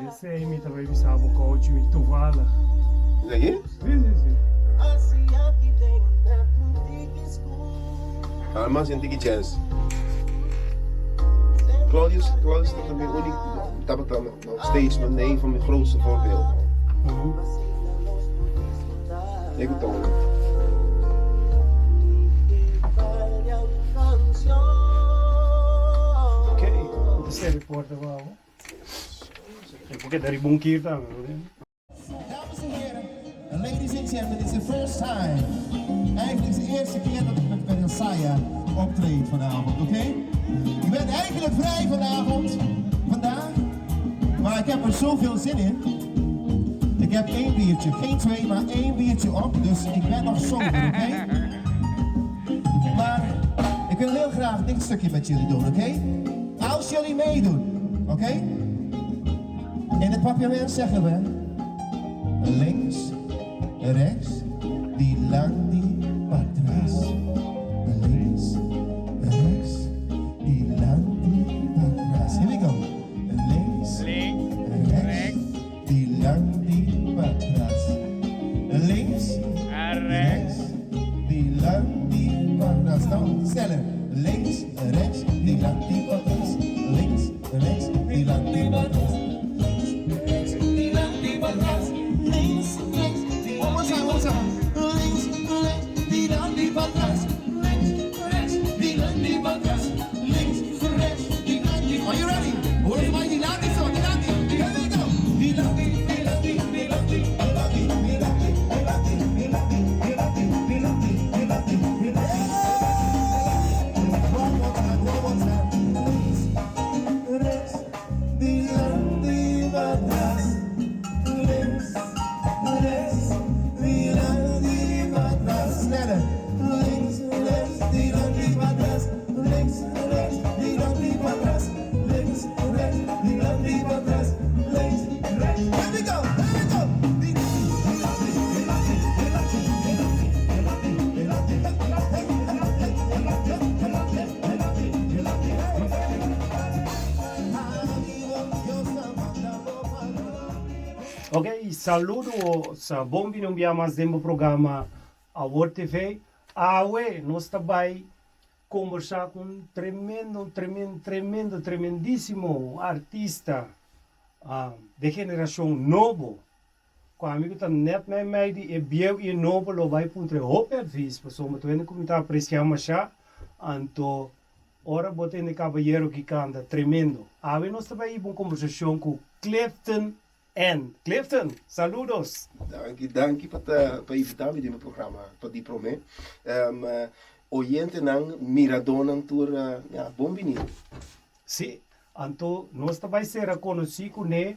Esse aí me também sabe o coach me tovala. Is dat hier? Sim. Allemaal zijn dikke jazz. Claudius staat er weer uniek. Dat betekent nog steeds een van mijn grootste voorbeelden. Ik moet tonen. Ok, você reporta lá. Porque dari bungkir tá, Dames en heren, ladies and gentlemen, dit is de first time. Eigenlijk is het de eerste keer dat ik met Versailles optreed vanavond, oké? Ik ben eigenlijk vrij vandaag, maar ik heb er zoveel zin in. Ik heb 1 biertje, geen 2, maar 1 biertje op, dus ik ben nog sober, oké? Maar ik wil heel graag dit stukje met jullie doen, oké? Als jullie meedoen, oké? In het papierment zeggen we links, rechts, die lang, die patras. Links, rechts, die lang, die patras. Here we go. Links, rechts, die lang, die patras. Links, rechts, die lang, die patras. Nou, sneller. Links, rechts, die lang, die patras. Links, rechts, die lang, die patras. Are you ready? Hoor je mij die laat zo? Die laat die. Here we go. Die laat die, die laat die, die laat die, die laat die, die laat die, die laat die, die laat die, die laat die, die laat die, die laat die, die laat die. One more time, one more time. Links, rechts, die laat die wat naast. Links, rechts, die laat die wat naast. Sneller. Links, rechts, die laat die wat naast. Links, rechts, die laat die wat naast. Links, rechts, die laat die wat naast. Links, rechts. Here we go, here we go. Die laat die, die laat die, die laat die, die laat die, die laat die, die laat die, die laat die. Ok, saludo sa bom binombiya mas demo programa Award TV. Nós também conversar com um tremendíssimo artista de geração novo. Com amigo tá net met mij die bieu e novo lo vai puntre hope advies, so met wende comentar apreciamos já, anto ora botende caballero que canta tremendo. Nós também uma conversação com Clifton N. Clifton, saludos. Dank je para invitar-me in mijn programma, para die prome. Oyente nang Miradona tour, ja, bom vinil. Sim, anto nós também será conhecido né,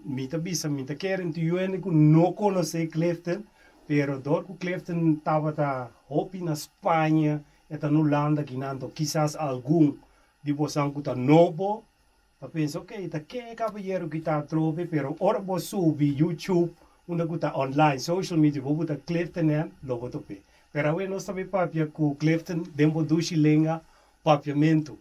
mita bisa mita querem tu eu que não conhece Clifton, pero dor que Clifton estava tá hopi na Espanha, eta no Holanda que nanto, quizás algum de vocês que tá novo. Eu penso, ok, tá que caballero que tá trove, pero ora vos subi YouTube, onde que tá online, social media, vou botar Clifton né, logo tope. Pero agora nós também papia com Clifton, dentro do Chilenga, papiamento.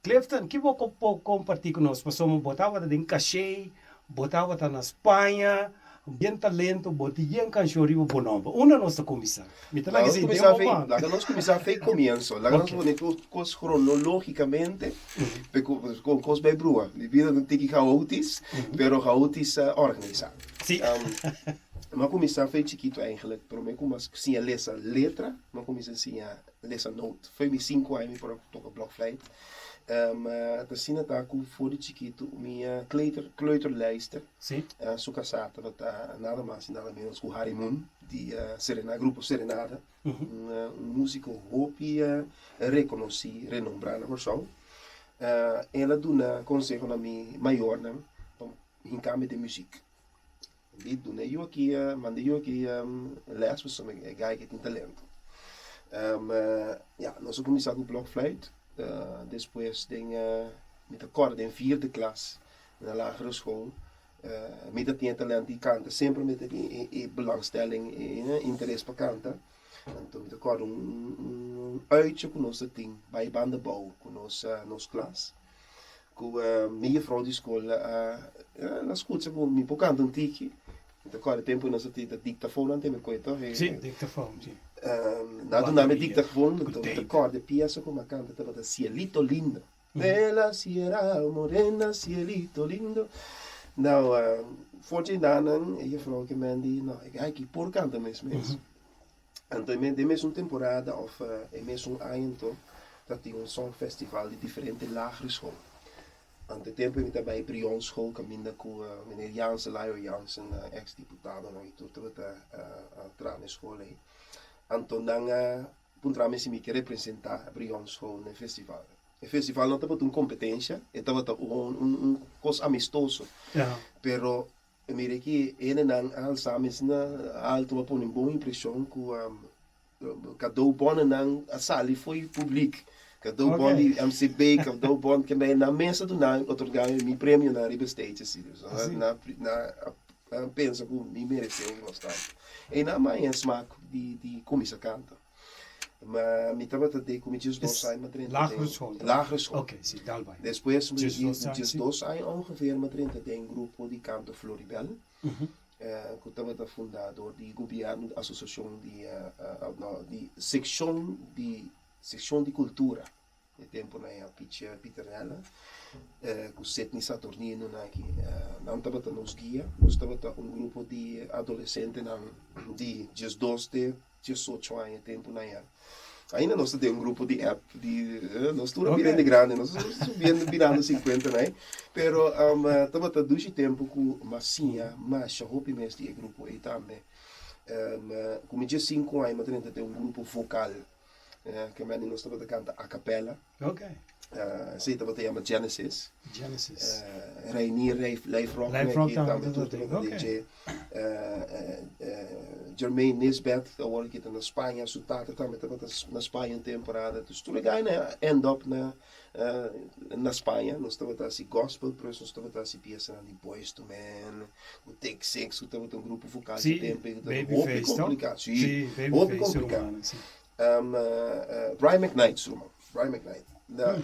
Clifton, que vou compartilhar com nós? Passamos, botava em cachê, botava na Espanha, bem talento, botava em canção riba bonamba. Uma nossa comissão. Nós começamos a ver comienzo. Nós vamos cronológicamente, com coisas bem brua. De vida não tem que caotisch, pero caotisch organizado. Sim. Maar começar foi chiquito eigenlijk, pero me como assim a leça letra, mas comecei assim a leça note. Foi me 5 anos para tocar blockfluit. Assim tá com fora chiquito minha kleuterlijster. Sim. Sucasata dat nada mais nada menos que o Harry Moon, die grupo Serenada, músico hopi reconheci, renombrado por só. Ela dá conselho na minha maior, né, em câmbio de música. Dit doen eu aqui, mandei eu aqui les voor sommige guy que tem talento. Ja, nós começamos com blockfluit, depois met akkoorden in 4e klas, na lagere school. Met dat tinha talent die canta, sempre met belangstelling en interesse para cantar. Então, met akkoorden uitje com nosso team, bij bandenbouw, com nossa klas. com minha vrouw de escola na escuta com me tocando um tiki então agora tempo nós temos dictafone ante me coito Sim, dictafoon, sim. nada na me Bateria. dictafone Com então tape. acorde pieza como a canta tava cielito lindo bela sierra morena cielito lindo nou forte danan e vrouw que me di nou ik eigenlijk por canta mesmo então de mesmo temporada of mesmo ano dat tinha songfestival de diferente lagere school. Aan het tempo ik daar bij Brion school caminda com meneer Jansen, Laio Jansen, ex-deputado, nou ik doe het trane school. Anton dan puntrame si mi que representar Brion school no festival. O festival não estava uma competência, estava um coisa amistoso. Ja. Pero mire que ele não alçamos na alto uma põe boa impressão com cada bom não a sala foi público. Cada bom de MCB, cada bom que me na mesa do não otorgar mi prêmio na River State assim. Na pensa que me mereceu bastante. E na manhã smaak die comissa canta. Maar me estava de como dias dois anos, maar 30 Lagere school. Lagere school. Oké, zie, daarbij. Depois, Just dos anos ongeveer, maar 30 tem um grupo de canto Floribel. Que estava fundador do governo da associação de secção de cultura. De tempo na Peter Nella, com Setni Saturnino aqui. Não estava nos guia, estava um grupo de adolescentes de 12 18 anos tempo na ainda nós temos um grupo de app nós estamos bem grande nós estamos virando 50 né pero estava todo tempo com massinha mas hope mesmo de grupo aí também como dia 5 anos mas 30 tem um grupo vocal que nós estamos cantando a capela Oké. Sei estava chama Genesis Genesis. Rainier Live Rock DJ Jermaine Nisbet agora que está na Espanha Sutata também estava na Espanha temporada então tudo ganha end up na Espanha nós estava assim gospel nós estava assim peça de Boys to Men o Take Six estava um grupo vocal Sim, Babyface, complicado sim, Babyface complicado sim. Brian McKnight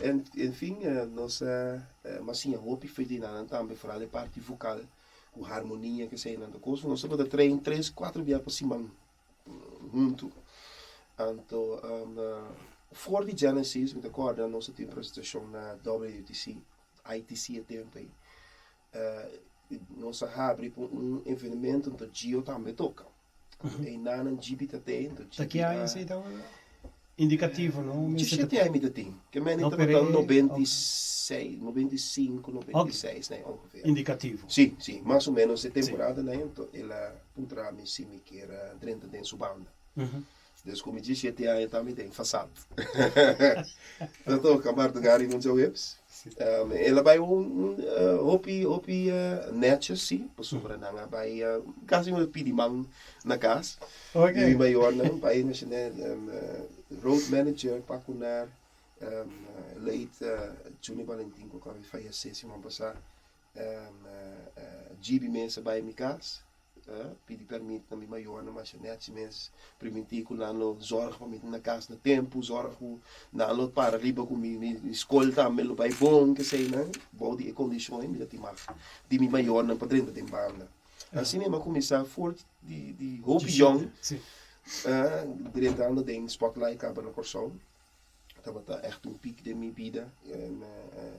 en enfim nossa massinha hoop feita na também fora de parte vocal com harmonia que sei na coisa nós estamos a treinar 3-4 dias por semana junto então voor die Genesis met de corda nossa tem prestação na WTC ITC tempo nossa abre um evento do Gio também toca e na Gibita tem Daqui a esse então indicativo, não? Ci sentiamo da team, che me ne No, stava per- dando 96, 95, 96, né, ongeveer. Indicativo. Sì, sì, mais ou menos a temporada, né, então ela puntra me sim que era 30 de sua banda. Dus como diz, 7 anos também tem façado. Então, acabar de Gary não já webs. Ela vai hopi netjes, sim, por sobre nanga vai quase um pidimang na casa. Oké. E maior não, vai nacional road manager pakunar late Juni Valentin ko kami faya sesi man passar GB mensa bij mi casa. Pedi permit na mi maior na mas net mens permitir que não zorg para mim na casa no tempo zorg não para riba com mi escolta me lo vai bom que sei né body condições me dá mag de mi maior na padrinho de banda assim mesmo começar forte de hope young direto de spotlight acaba no corso estava echt um pico de minha vida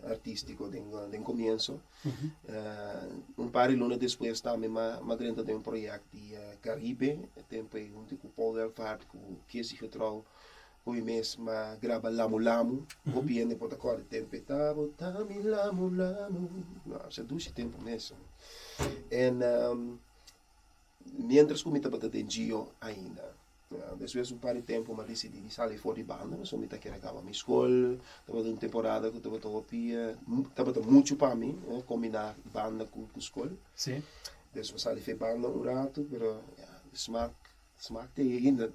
artístico de começo par de anos depois também dentro de projeto de Caribe tempo junto com Paul Delvaart com Casey Getrouw com o mesmo grava Lamu Lamu o piano por acorde tempo estava tami Lamu Lamu já duas tempo mesmo e mientras como estava de Gio ainda depois par de tempo mas decidi sair fora de banda mas eu me queria acabar minha escola estava uma temporada que estava muito para mim combinar banda com escola sim depois saí fez banda rato pero smaak te ainda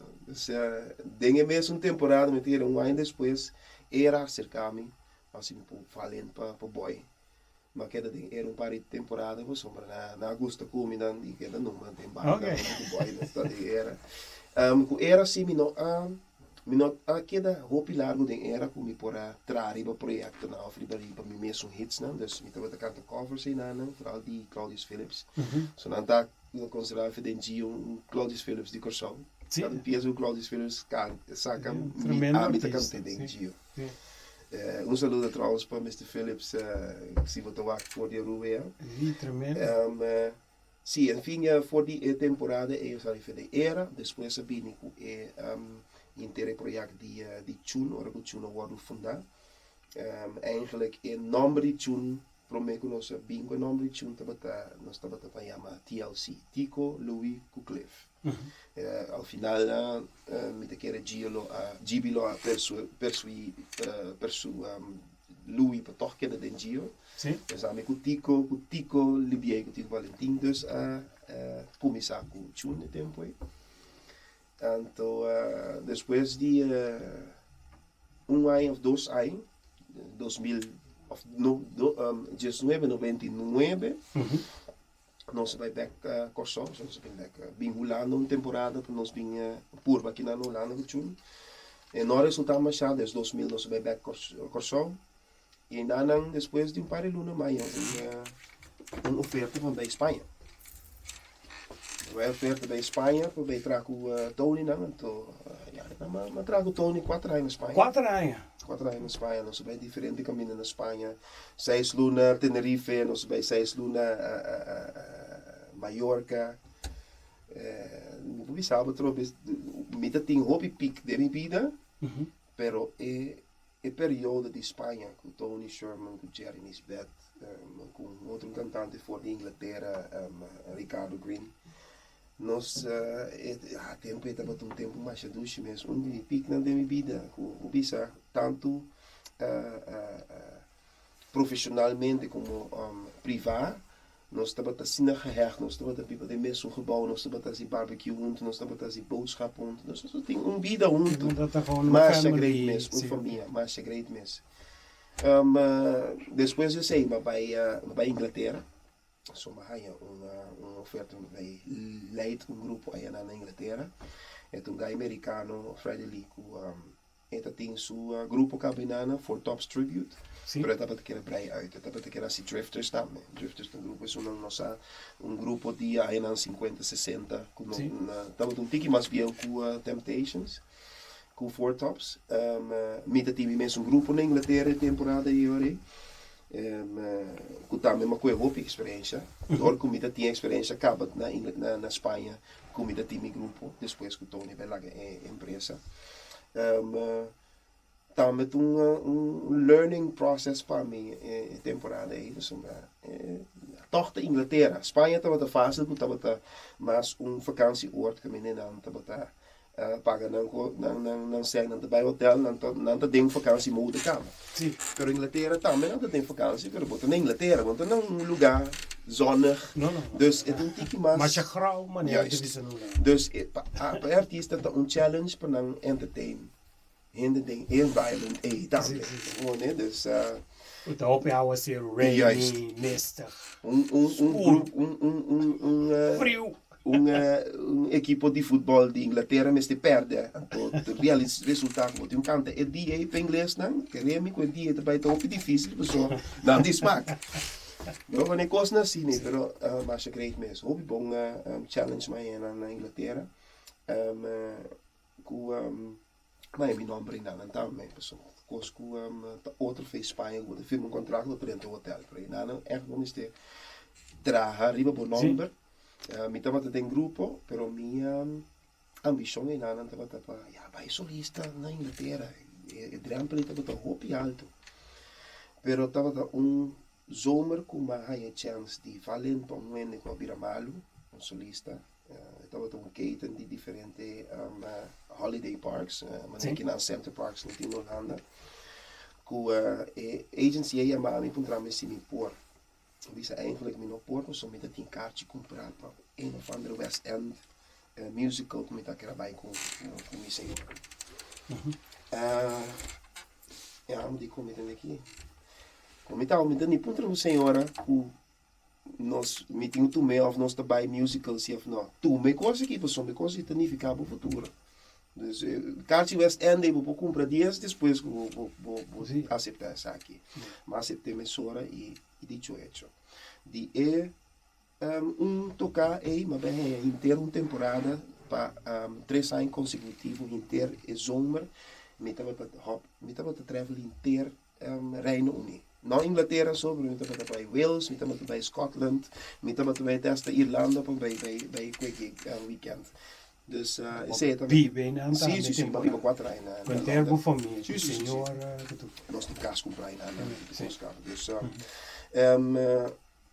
dengue mesmo temporada me tira ano depois era acercar-me assim por valendo para boy mas que era par de temporada vou sombra na agosto combinando e que não mantém banda boy era era assim Minot queda hopi largo den era com me pora trariba projecten na of riba me mesmo hits na, dus me tava canta covers aí na, vooral die Claudius Phillips. So dan tá eu considerava den Gio Claudius Phillips de Corsão. Sim. Dan penso o Claudius Phillips saca tremendo me tá artista, canta den sim. Gio. Sim. Saludo trouwens para Mr. Phillips, se você wacht voor die Rue, ja. Tremendo. Sim, enfim, voor die temporada eu já de era, depois sabia que inteiro projeto de tune, ora que tune wordt fundar. Eigenlijk een number tune, prometo nós bingo number tune, nós estava chama TLC, Tico, Louis, Cliff. Al final, met de keren Gibilo persu Louis para toch kennen den Gio. Sim. Dus aan met Tico, Libie, Tico Valentin, dus começar com tune de tempo aí. Então, depois de ano ou 2 anos, 1999, nós vai back Corsão, nós vem back bem Holanda uma temporada, nós vem purba aqui na Holanda com tune. E nós resultamos já desde 2000 nós vai back Corsão. E ainda depois de par de luna mais uma oferta para a Espanha. Uma oferta para a Espanha, para ir trazer o Tony, não, então, mas trago o Tony 4 anos na Espanha. 4 anos. 4 anos na Espanha, nós vai diferente caminho na Espanha. 6 luna Tenerife, nós vai 6 luna Mallorca. Não sabe, me tem hobby pick de minha vida, pero e período de Espanha, com Tony Sherman, com Jerry Nisbet, com outro cantante fora de Inglaterra, Ricardo Green. Nós, tempo estava um tempo mais doce mesmo, onde pique na minha vida, com bisa tanto profissionalmente como privado. Nós estamos assim gehecht, nós estamos bij de mesmo gebouw, nós estamos assim barbecue junto, nós estamos assim boodschap junto, nós temos vida junto. Mas segredo mesmo, família, mas segredo mesmo. Depois eu sei, mas vai Inglaterra, só uma oferta, vai leid grupo aí na Inglaterra, é guy americano, Freddie Lee, ele tem seu grupo cabinana for Tops Tribute. Sim. Pero estava que era brei uit, estava que era assim Drifters também. Drifters é grupo, é grupo de aí na 50, 60, estava tiki mais bem com Temptations, com Four Tops. Mita time mesmo grupo na Inglaterra temporada e hora. Com também uma coisa boa experiência. Agora com mita tinha experiência acaba na Espanha, com mita time grupo, depois com Tony vai lá empresa. Também learning process para mim temporada aí, toch de Inglaterra, Espanha estava fácil, estava mas vakantieoord que menina estava paga não sei não bij hotel não tem vakantie mode cama. Sim. Pero Inglaterra também não tem vakantie, pero botar na Inglaterra, want não lugar zonnig. Não. Dus het een tikje mas. Mas é grauw, maar niet Juist. Dus para artista tá challenge para não entertain. Environment também. Né? Dus então, op jou was hier rainy, mistig, frio. Equipo de futebol de Inglaterra mas te perde. O resultado de canta é dia para inglês não, queremos que o dia também tá muito difícil, pessoal. Não diz smaak. Eu vou nem coisa assim, né? Pero mas é great mesmo. Hobby bom challenge mais na Inglaterra. Maar mijn naam brengt dan também, pessoal. Coisa com outro fez Espanha, eu firma contrato para dentro do hotel. Para ir não é bom este trabalhar riba bom número. Me tava tem grupo, pero minha ambição é não tava vai solista na Inglaterra. E drempel tava hoop alto. Pero tava zomer com uma high chance de valente para um com Biramalo, solista. Tava keten die diferente holiday parks, maar ik naar Center Parks in Hollanda. Com agency aí a mim para me sim por. Disse eigenlijk mijn oppoort, so met dat een kaartje comprar para een of andere West End musical com dat que era bij com me sim. Ja, moet ik komen aqui. Como tal, me dando ponto uma senhora com nós meeting tu me of nós trabalho musicals e of não tu me coisa aqui pessoal me coisa significa para o futuro Dus kaartje West End vou comprar 10 depois vou Sim. aceitar essa aqui. Mas aceitei emissora e dicho hecho. De tocar aí, mas bem inteiro uma temporada para 3 anos consecutivos inteiro é zomer. Me tava travel inteiro Reino Unido. Não Inglaterra só, mas me tava para Wales, me tava para Scotland, me tava para testa Irlanda para bij weekend. Dus sei também. Vive na Sim, sim, sim, para 4 anos. Com termo família, Sim, sim, sim. senhor, Nós temos casa comprar aí na Sim. Dus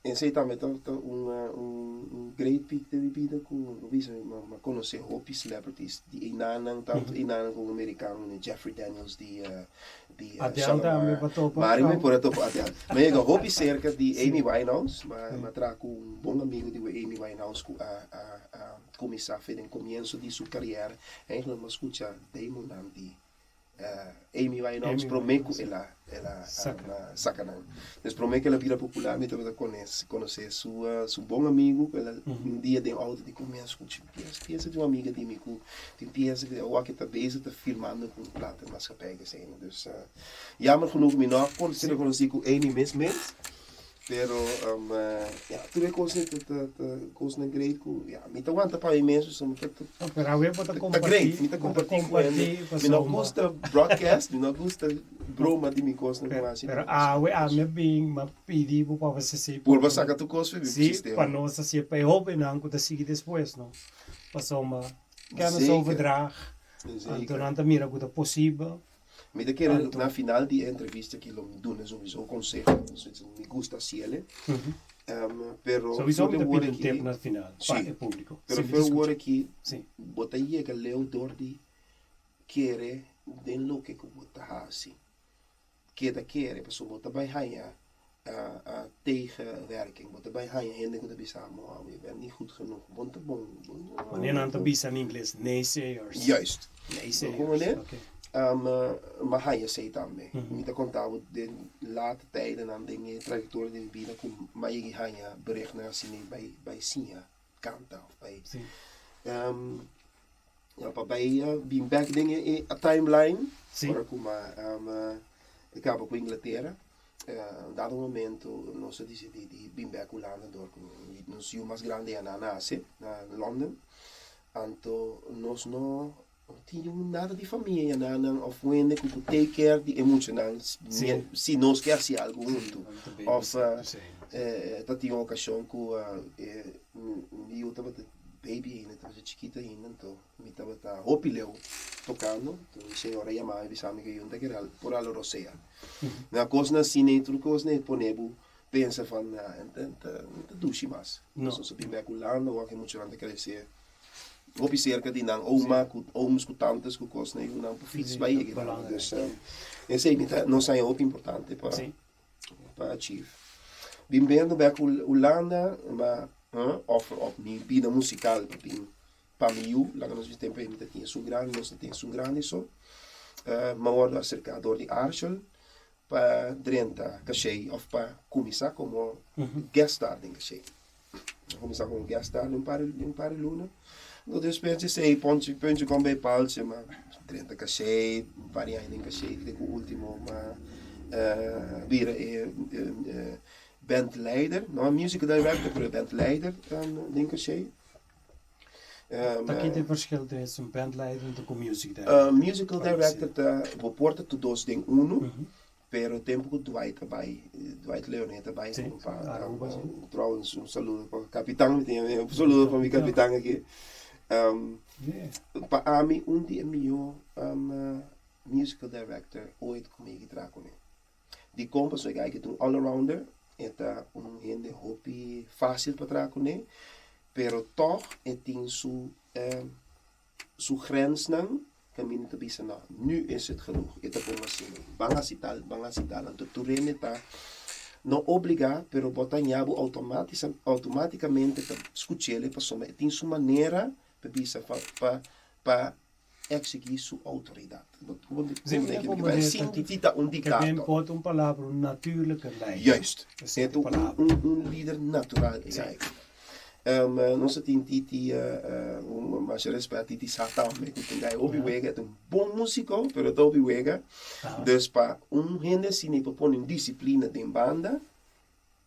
en sei também great pick de bebida com maar conhecer hopi celebrities die inanan tanto inanan com americano Jeffrey Daniels die Adele daarmee wat op. maar ik ben por het op Adele maar ik hopi cerca die Amy Winehouse maar tra com bom amigo die Amy Winehouse começar a fazer comienzo de sua carreira eigenlijk maar escuta Damon die Amy Winehouse prometo ela sacanan. Dus prometo ela vira popular, me também conhecer seu bom amigo, ela dia de auto de começo com pensa de uma amiga de mim que pensa que o que tá bezig tá filmando com plata maatschappij gezien. Dus jammer genoeg me nog kon ik conhecer com Amy mesmo. Pero toen ik koos een great cool ja me tá aguenta para imenso so me tá Pero a ver bota great me tá compartilhar me não gosta broadcast me não gosta broma de me costa com assim pero a me bem ma pedi para você se por você sacar tu coisa sim para nós assim para open não que seguir depois não passou uma kennis overdrag durante mira que é possível. Me da querer na final die entrevista que lo doen é sowieso consejo me gusta ciele pero sowieso me pide um tempo na final para o público pero foi o hora que sim bota aí que leu dor de querer den lo que bota assim que da querer pessoa bota vai hanha a tegenwerking bota vai hanha hende que bisa mo we ben niet goed genoeg want bom wanneer aan te bisa in Engels naysayers juist naysayers okay maar hij zei daarmee. Niet te contacten de late tijden aan dingen trajectorie die bieden kom maar je ga je bericht naar zien bij Sia kant af bij ja bij being back dingen in a timeline voor kom maar ik heb ook Inglaterra dat momento não se dice die being back Holanda door nos io mais grande na nace na London anto nos no tinha nada de família, não, of wende que take care de emocional, se nós quer se algo junto, of tá tinha uma ocasião que eu tava baby ainda, tava chiquita ainda, então me tava opileu tocando, então a senhora chamava e sabe que eu não queria por algo rosea. Na coisa assim, nem tudo coisa nem ponebu pensa van, não dushi mais, não só bem beculando, ou que emocional crescer. Op cerca de nang oma, ooms, tantes, kukos na yun ang fiets bij je gedaan. Dus en sei não sai ook importante para achieve. Bim bendo bij Holanda, maar offer opnieuw bida musical para mim, lá que nós tempo ainda tinha su grande, nós tem su grande so. Maar worden acercador de Arshel para 30 cachê of para começar como guest star de cachê. Começar como guest star um par luna. No después sei ponte com bem palce mas 30 cachê variando em cachê de o último mas vira bandleider não music director pero bandleider dan cachê Daqui tem verschil tussen bandleider en music director. Musical director tá porta tu dos tem pero tempo que Dwight Leoneta vai trouwens saludo para o capitão tem saludo para o capitão aqui para mim dia melhor musical director ooit comigo trago die compa so ik het all-arounder eta hende hopi fácil para trago pero toch tem su grens nan caminho te bisa na nu is het genoeg eta como assim bangasital anto turene ta não obrigar pero botar nhabo automaticamente para escutar para soma tem sua maneira para exeguir sua autoridade. Um dictator. Ik ben een palavra, een natuurlijke leider. Juist. Het is een leider natural. Nós temos mais respeito e satan, que é obiwega é um bom músico, pero to obiwega, dus para gente se nem propõe disciplina de banda,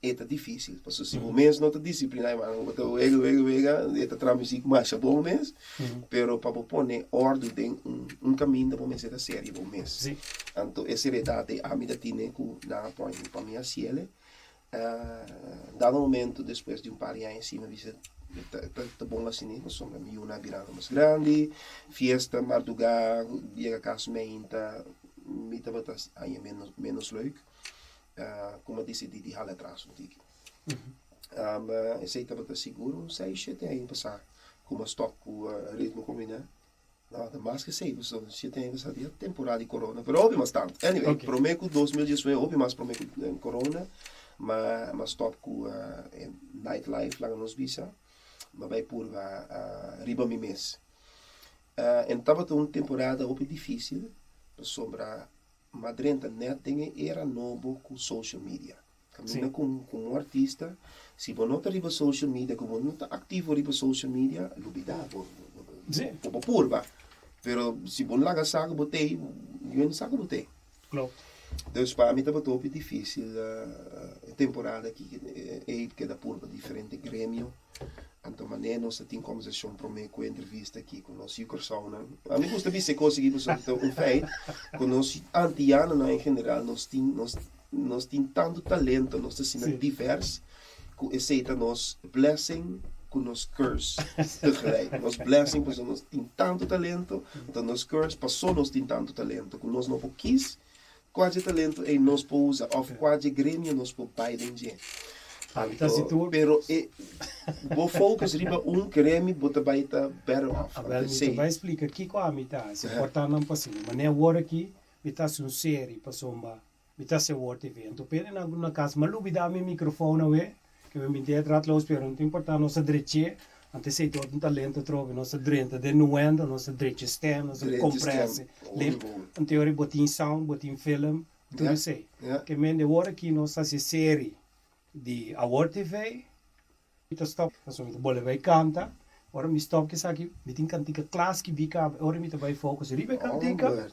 é difícil, porque se o mês não tem disciplina, mano, então wega, é tra música mais bom mês, pero para propor ordem tem caminho para mês é série bom mês. Então essa verdade a mim tem que na para minha ciele. Dado momento, depois de par de anos, me disse, tá bom assim, nós somos uma virada mais grande, fiesta, madrugada, chega a casa meinta, me tava aí menos leuk, como eu disse, de hal atrás, eu sei que estava seguro, 6, 7 anos passar, como stop com ritmo combina. Não, da mais que 6, so, 7 anos havia temporada de corona, mas houve mais tanto. Anyway, prometo 2018, houve mais prometo corona. mas stop com nightlife lá nos bisa, mas vai por riba mi mês. Então uma temporada muito difícil sobre madrenta net dingen era novo com social media. Caminha com um artista, se você não está riba social media, como não está ativo riba social media, lubida, por purba. Pero se você laga saco botei, eu não saco botei. Dus para mim estava muito difícil a temporada que da por diferente grêmio. Então, maneira nós temos conversação para mim com entrevista aqui com nós e persona. A mim gosta de ser conseguir feito com nós antianos em geral nós temos tanto talento, nós temos diversos, que aceita nós blessing com nós curse tegelijk. Nós blessing porque nós temos tanto talento, então nós curse passou nós temos tanto talento, com nós não quis quase talento em nós pousa of quase grêmio nós por Biden gente. Pero vou focus riba grêmio bota baita better off. Vai explicar aqui com a mita, se portar não passa, mas nem agora aqui, mita se série passou mita se word TV. Então pena na casa, mas lubi dá meu microfone awe, que me minte trat los pero não importa nossa direita. Ante sei todo um talento trove nossa direita de nuendo nossa direita stem nossa compresse lip em teoria botin sound botin film tudo sei que men de agora aqui nossa série de Award TV então stop então me bolle vai canta ora me stop que aqui me tem cantica classe que bica ora me vai focus ribe cantica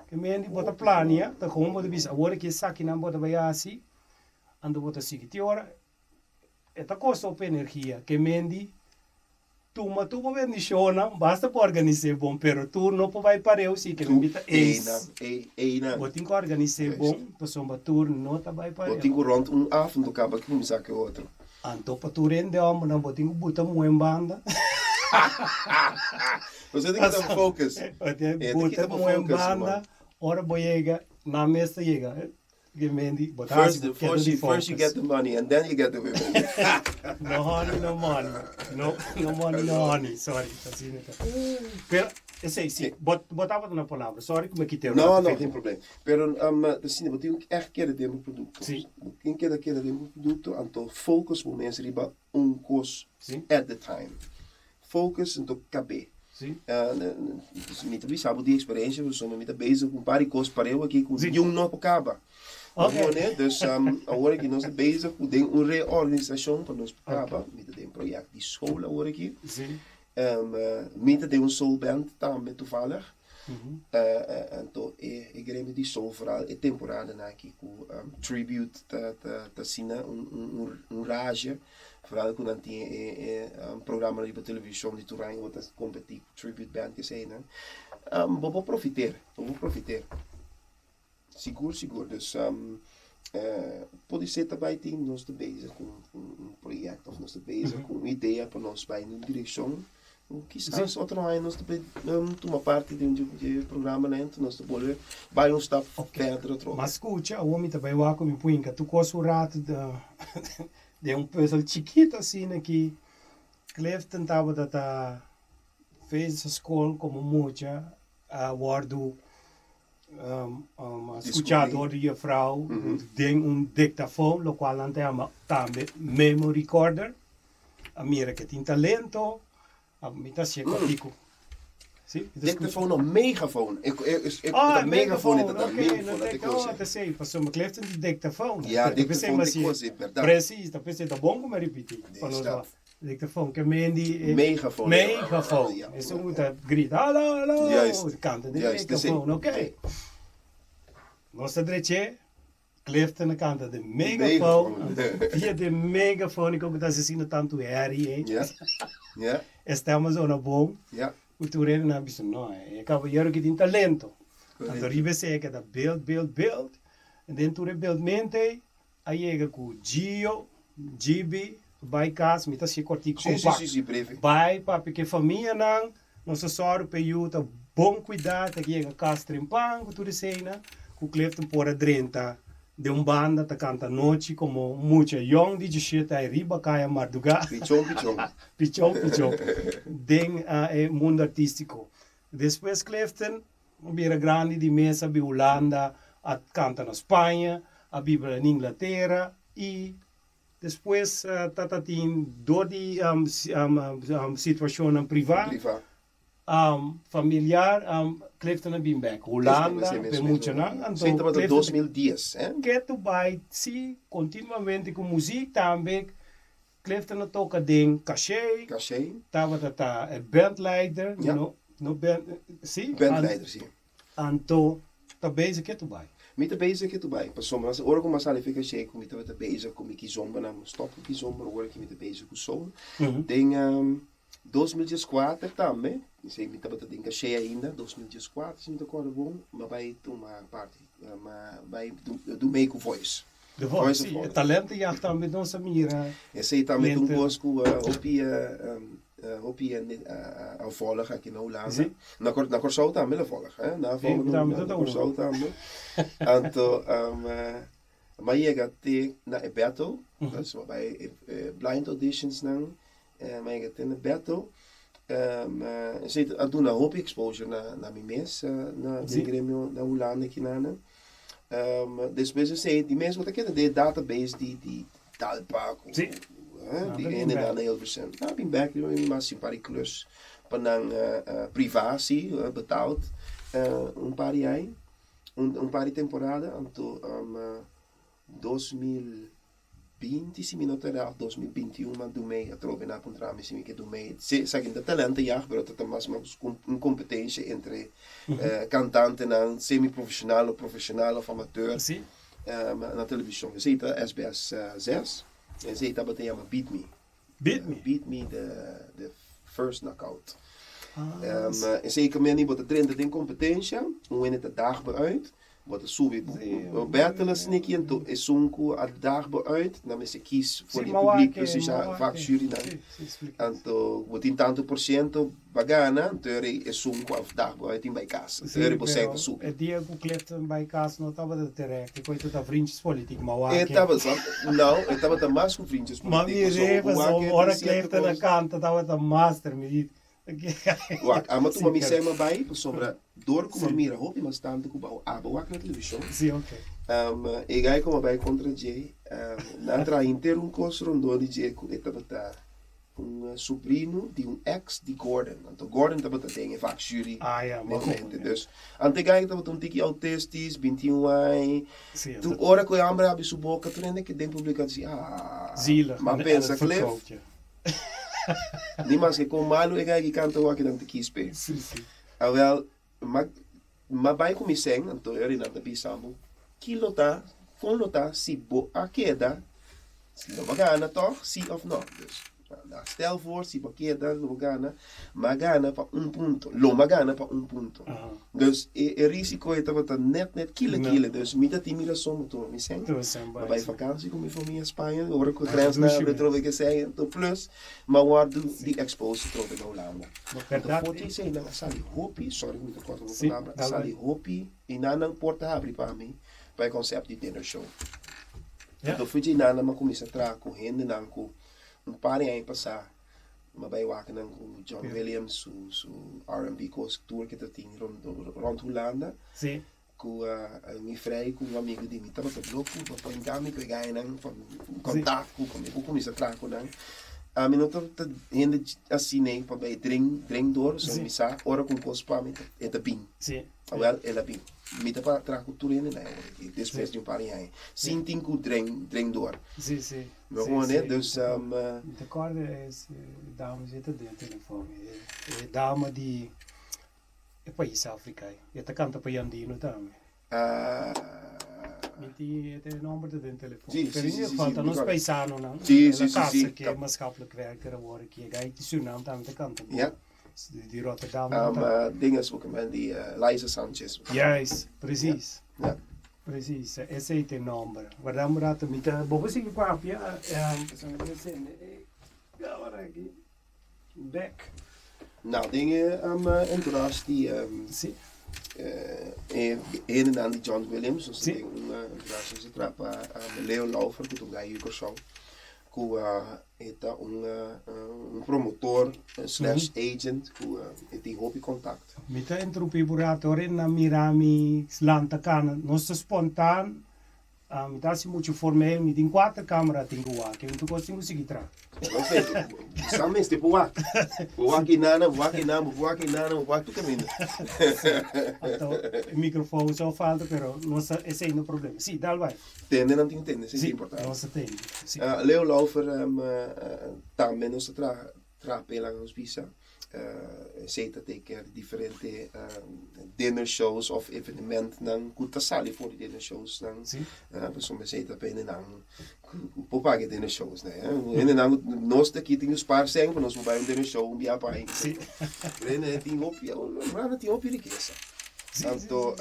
que men de bota plania tá como bota bis agora que aqui não bota vai assim ando bota seguinte ora esta costa op energia que men de tu vai me show não basta para organizar bom pero tu não vai para eu sim que me invita vou ter que organizar bom para tu não tá vai para vou ter que rond af do cabo que me saque outro então para tu rende não vou ter que botar uma banda você tem que estar focus botar uma banda ora vou chegar na mesa chega First you get the money and then you get the women. No honey. Sorry. Pero, sim, botava na palavra. Sorry que me quitei. Não tem problema. Pero, assim, eu tenho que querer ter um produto. Sim. Quem quer ter um produto, então focus o mês riba curso at the time. Focus então cabe. Sim. Me também sabe de experiência, eu sou muito bezig com várias coisas para eu aqui com um não acaba. Okay. Dus agora que nós estamos bezig com uma reorganização para nós acaba, met een project die school agora aqui. Sim. Met een soul band também toevallig. Então ik greme die soul vooral een temporada na aqui com tribute ta sina rage. Vooral quando a gente programa de televisão de Turanho, outra competir tribute band que sei, né? Vou profitar. Seguro. Dus pode ser também tem nós de bezig com projeto, of nós de bezig com uma ideia para nós bij uma direção. Quizás outro ano nós de tomar parte de programa, né? Nós de bolher bij um stap verder troca. Mas escuta, o homem também vai com me punha, tu costa o rato de puzzle chiquito assim que Clef tentava da fez a escola como muita guardo escuchador de vrouw tem dictafoon lo qual não tem também memory recorder a mira que tem talento a mita se copico sim dictafoon of megafoon ik megafoon dat ik sei passou me Clef tem dictafoon ja dictafoon é verdade precies dat is dat bom como repetir para nós Ik de phone, Mandy. Megafoon. Megafoon. Ja. En ze moeten grieten, hallo, hallo. Juist. De kanten, de Juist, megafoon, oké. nee. Nostra drecce, Clifton, de kanten, de megafoon. Via de megafoon, ik ook dat ze zien het aan toe herrie. Ja. Ja. En stel me zo naar boom. Ja. O tu reden na biso no, ik heb hier ook in talento. Correct. Dan ribe zeker dat beeld. En dan tu beeld mente, ayega ku Gio, GB, bij kaas, met als je kortiek Sim, breve. Bij papi que família nang, nossa sorte pe you ta bom cuidado, que chega casa trimpang, ku tu de cena, ku kleften por a 30. De banda ta canta noite como mucha young DJ shit ay riba kaya marduga. Pichon. Pichón. Ding mundo artístico. Después Clifton, bira grande de mesa bi Holanda, a canta na Espanha, a bibra na Inglaterra e después tatatin door die situação privada, Priva. familiar, Clifton na Bimback. Holanda, pe mucho na. Senta para 2010, hè? Get to buy, sim, continuamente com música também. Clifton na toca ding, cachê. Cachê. Tava tata bandleider, Ja. no band, sim? Bandleider, sim. Anto, tá bezig get to buy. Met de bezig het erbij. Pas soms als oor kom maar zal even checken met de bezig kom ik zomba na stop ik zomba hoor ik met de bezig zo. Ding 2004 também. Sei met dat ding cachê ainda 2004 se me acordo bom, maar bij toen maar party. Maar bij do make voice. De voice, sim, talentenjacht dan met onze mira. Je sei também toen bosco hopi en volgen aqui na Holanda. Na Corsou também volgen, hè? Na volgen na Corsou também. Anto maar je gaat naar een battle, dus bij blind auditions dan, maar je gaat in een battle. Zit doen een hoop exposure naar mijn mensen, naar de gremio, naar Holanda aqui na. Dus we zeggen die mensen wat ik ken, de database die Talpaco. Die ene dan heel recent. Nou, ik ben back, ik ben simpari klus. Panang privacy betaald. Een paar jaar. Een paar temporada. Anto 2020, se me não terá 2021, mas do meio, a trove na contramissão, se me que do meio. Se sagem da talento já, mas até mais uma competência entre cantante na semi-profissional ou profissional ou amateur. Na televisão. Je ziet SBS 6. En ze dat betekent Beat Me. Beat Me, de first knockout. En zeker meer niet wat de trainer in competitie, hoe in het de dag uit, wat de soebi battle is niet en to is sunku a dag uit, dan is kies voor die publiek precies vaak jury dan. En to wat in tanto % bagana, teorie is sunku af dag uit in bij kaas. 30% soep. Het die ook klept bij kaas nog dat we terecht. Ik weet dat vriendjes politiek maar waar. Het was nou, het was de mas vriendjes politiek. Maar wie even zo ora klept aan de kant dat we de master met. Wak, ama tu mami sema bai, sobre door kuma mira hopi mas tanto ku bau aba wak na televisão. Sim, ok. E gai kuma bai contra J, na tra inter un cosrondo di J ku etabata sobrinho de ex de Gordon. Então Gordon tabata tem vaak jury. Ah ja, maar goed. Dus ante gai tabata tiki autistisch, 21 ai. Tu ora ko ambra abi su boca, tu nende que den publicatie. Zielig. Maar pensa klef. Niemand que com malo é que canta o aqui dentro de Quispe. Sim. Wel, mas vai com missão, então eu ainda não pensava. Kilo tá, com lota, se bo a queda, se não gana toch, sim ou não. Stel voor, se bo queda, não gana, mas gana para ponto, lo gana para ponto. Dus o risco é tava net kilo, dus mida timira som to missão. Maar bij vakantie kom ik van mij in Spanje, hoor ik trends naar de trove que sei, então plus, maar waar do die expose trove na Holanda. De foto sei na sali hopi, sorry muito corto uma palavra, sali hopi e nanang porta abre para mim, para concept de dinner show. Então fui de nana mas comecei a trazer com rende nanco, paar jaar passar, maar bij waken dan John Williams, su R&B coast tour que tá tem rond Holanda. Sim. Com me vrij, com um amigo de mim, tava todo louco, para em gami que ganha não, van contato, com me comecei a trazer com não. A mim não tá ainda assim nem para bem drink door, so Sim. misa ora com cospa me eta bim. Sim. Well, ela bim. Mita para tra cultura ainda né. Depois Sim. de par aí. Sintin com drink door. Sim, sim. Não Sim, né? sim. Dus De corda é dame zitten dentro do telefone. É dame de é país africano. É tá canta para andino também. Minti é nummer dentro do telefone. Sim, Pero sim, in sim, ieder sim, geval sim, dan ons begrijp. paisano não. Sim, Ela sim, sim, casa sim. que é maatschappelijk werker worden que é de Suriname também tá canta. Ja. Die Rotterdam. tá. Dinges ook met die Liza Sanchez. Juist, precies. Ja. Precies, esse aí tem nome. Guarda um rato, me tá. Bom, você que papo, agora aqui. Back. Nou, dingen en toen was die Sim. een en aan die John Williams, dus Sim. die was ze trapa Leo Laufer, que tu gai o show. Que eta promotor slash agent, que die hobby contact. Me tá entrupi burator na Mirami, Slanta Cana, nosso spontan. Me tá assim muito formal, me tem 4 câmeras tenho lá, que eu não consigo seguir tra. Não sei, são mesmo tipo wak nana, wak tu caminho. Então, o microfone só falta, pero nossa, esse aí não é problema. Sim, dá vai. Tende não tem tende, isso é Sim, importante. nossa tem. Sim. Leo Laufer também nos tra pela nos visa. Zeker teken differente dinner shows of evenement nang kuta sali voor die dinner shows nang Sim. soms zeker pe nang popage dinner shows né en nang nós daqui tem os parceiros para nós vai dinner show dia pai Sim. né tem opia mas tem opia riqueza tanto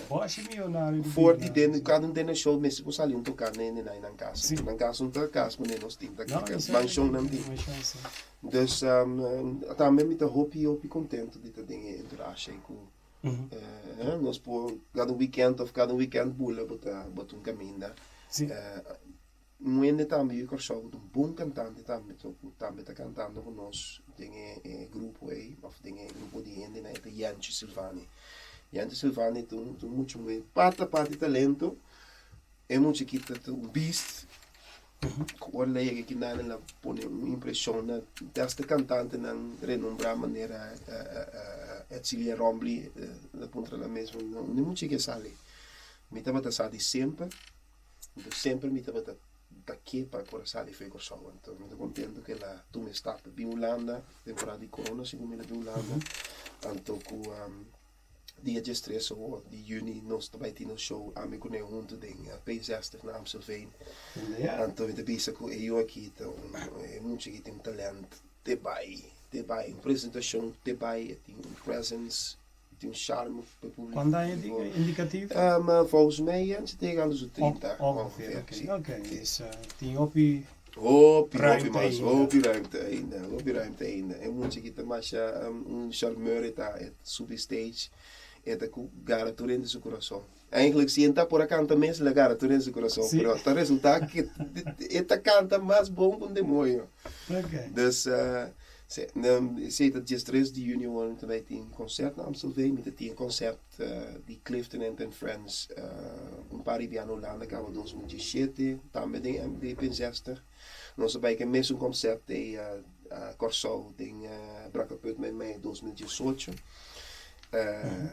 Boa, milionário. voor die dinner cada dinner show mesmo por sali tocar né nang casa Sim. nang casa casa mas nós tem Não, daqui isso mansion nang tem chance. Dus também me hopi contento de ter dingen interação com nós por cada weekend bula botar caminho Sim. não é também eu só um bom cantante também tá cantando com nós dingen grupo aí of dingen grupo de gente né de Jantje Silvani tu muito pata talento é muito chiquita um beast. Ora lei que nada pone uma impressão desta cantante não renombrar maneira Edcilia Rombly da ponta da mesma não muito que sale me tava da sali sempre me tava da que para por sali foi com só então me tô contento que ela tu me está bem Holanda temporada de corona segundo me bem Holanda tanto com dia 3 de juni nós também temos show amigo né junto de P60 na Amstelveen. Ja. Então de bisa com eu aqui então é muito que tem talento te vai apresentação te vai tem presence tem charme para o público. Quando é indicativo? Maar volgens mij ze tegen alles op 30 Ongeveer, oké. Dus die opie... Hopi ruimte ainda. É muito que tem mais charmeur het substage. Het gara turin de seu coração. Eigenlijk zie je dat por canta mesmo la gara turin de seu coração. Sim. Pero o resultado que esta canta mais bom com demônio. Oké. Dus sei dat dia 3 de junho worden também tem concert na Amstelveen met het een concert die Clifton and Friends paar jaar Holanda gaan we 2017 também tem MD60 nós vai que mesmo concert de Corso tem Bracaput met mij 2018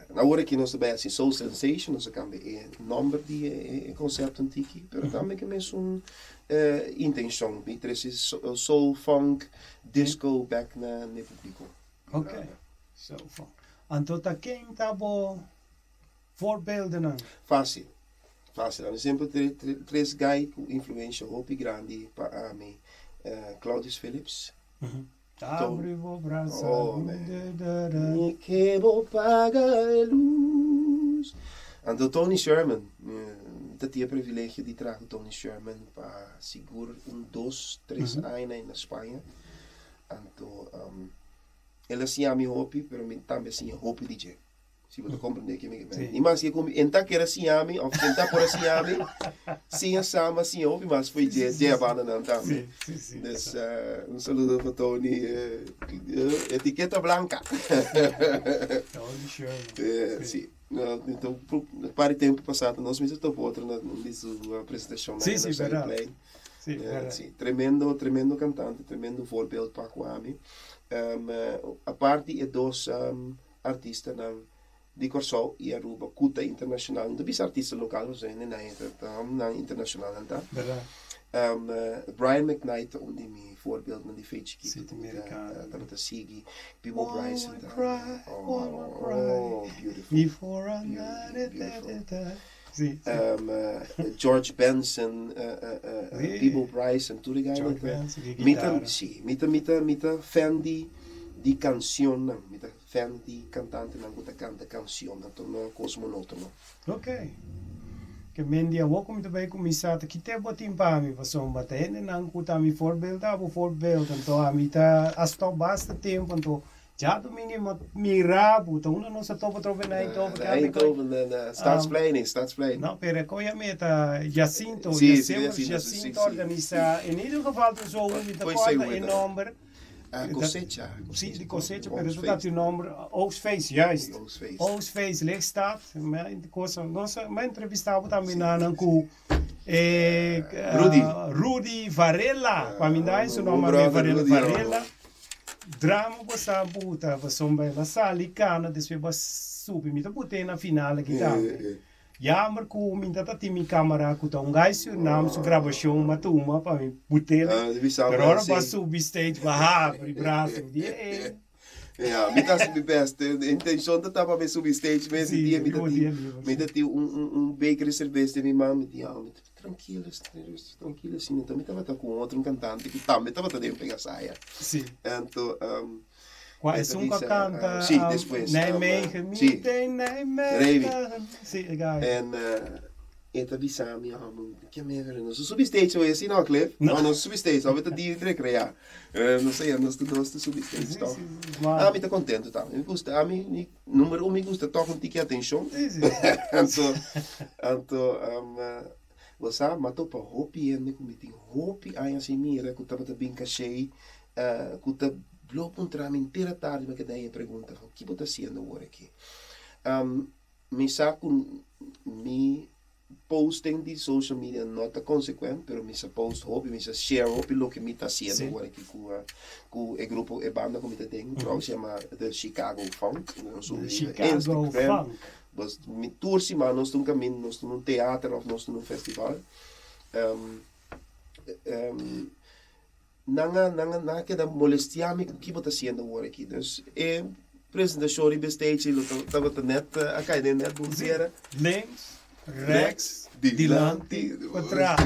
na hora que nós também assim Soul Sensation nós kan bij number die concert antiki pero também que mesmo intenção beter is soul funk disco back na ne público. Oké. Zo van. Anto ta quem tá bo voorbeelden dan? Fácil. Dan sempre três guy com influência hopi grande para mim. Claudius Phillips. Abre o braço. Oh, man. Que vou pagar a luz. Anto Tony Sherman. Dat die privilégio die trago Tony Sherman para seguro 2, 3 anos na Espanha. Anto ela sim a mi hopi, pero também sim a hopi DJ. Se você compreender que me bem. E mas se como enta que era sim a mi, ou enta por assim a mi, sim a sama sim hopi, mas foi de a banda não também. Sim. Dus saludo para Tony, etiqueta blanca. Tony Sherman. Sim. Então, para o tempo passado, nós mesmos estamos outra nessa apresentação Sim, verdade. Sì, verdad. Sì, tremendo cantante, tremendo voorbeeld para Kwame. A parte e dos artiesten di Corso e Aruba, Kuta Internacional. Não bisa artista local zijn na internacional anta. Verdad. Brian McKnight die mi voorbeeld na die feitje ki. Zuid-Amerikaan. Dat Sigi, Bibo Bryce One en more cry, one more cry. Oh, beautiful. Before I Beautiful. Sì, George Benson, Sì. Bibo Bryce en toen ik George Benson, die Mita, gitaar. sì, mita fan di canzone, mita fan di cantante na guta canta canzone, to cosmonotono. Ok. Che mendi a woko mit bij commissata ki te botin pa mi va somba te ne nan kuta mi voorbeeld abo voorbeeld en to amita asto basta tempo to ja domini ma mirabu to uno non sa topo trovo na Eindhoven en Stadsplein. No, per coia meta Jacinto, Sì, Jacinto sì. organizza in ieder geval zo mit de Poi corda seguite. in number. Cosecha. Sì, di cosecha, per eso dat uw nummer Oostfeest, juist. Oostfeest ligt staat, maar in de koers mijn entrevistavo também na cu Rudy Varela, kwam in daar zijn nome Varela. Drama bossa puta, bossomba la salicana, dus we bos super mit puta na finale gitare. Ja, maar ku minta ta timi camera ku ta un guys naam su gravação matuma pa mi putele. Pero ora bos subi stage ba pri braço die. Ja, met als mijn best. De intention dat dat bij subir stage met die met dat baker cerveja de minha met die met tranquilo sim, então me tava com outro cantante que também tava também pegar saia. Sim. Então quais um canta? Sim, depois. Nijmegen, meteen Nijmegen. Sim, guys. Eta bisami que merda, não subir stage ou assim não, Cliff? Não subir stage, só vai ter dia de criar. Não sei, nós todos subir stage, então. Ah, me tá contente, tá? Me gusta, a mim, número me gusta, toca um tique atenção. Então, você matou para hopi e nem como tem hopi aí assim mira, que tava bem cachê, que tá bloco um trama inteira tarde, mas que daí pergunta, o que você fazendo agora aqui? Me saco me posting di social media not consequent, pero mi sa post hopi, mi sa share hopi lo que mi tá haciendo agora aqui com o grupo e banda como te tem, que se chama The Chicago Funk, no Chicago Funk. Mas mi tour si ma nós num caminho, nós num teatro ou nós num festival. Nanga que da molestiami que você tá haciendo agora aqui. Dus apresentação de stage, lo tava net a cair net bonzeira. Links, rechts, dilante, atrás.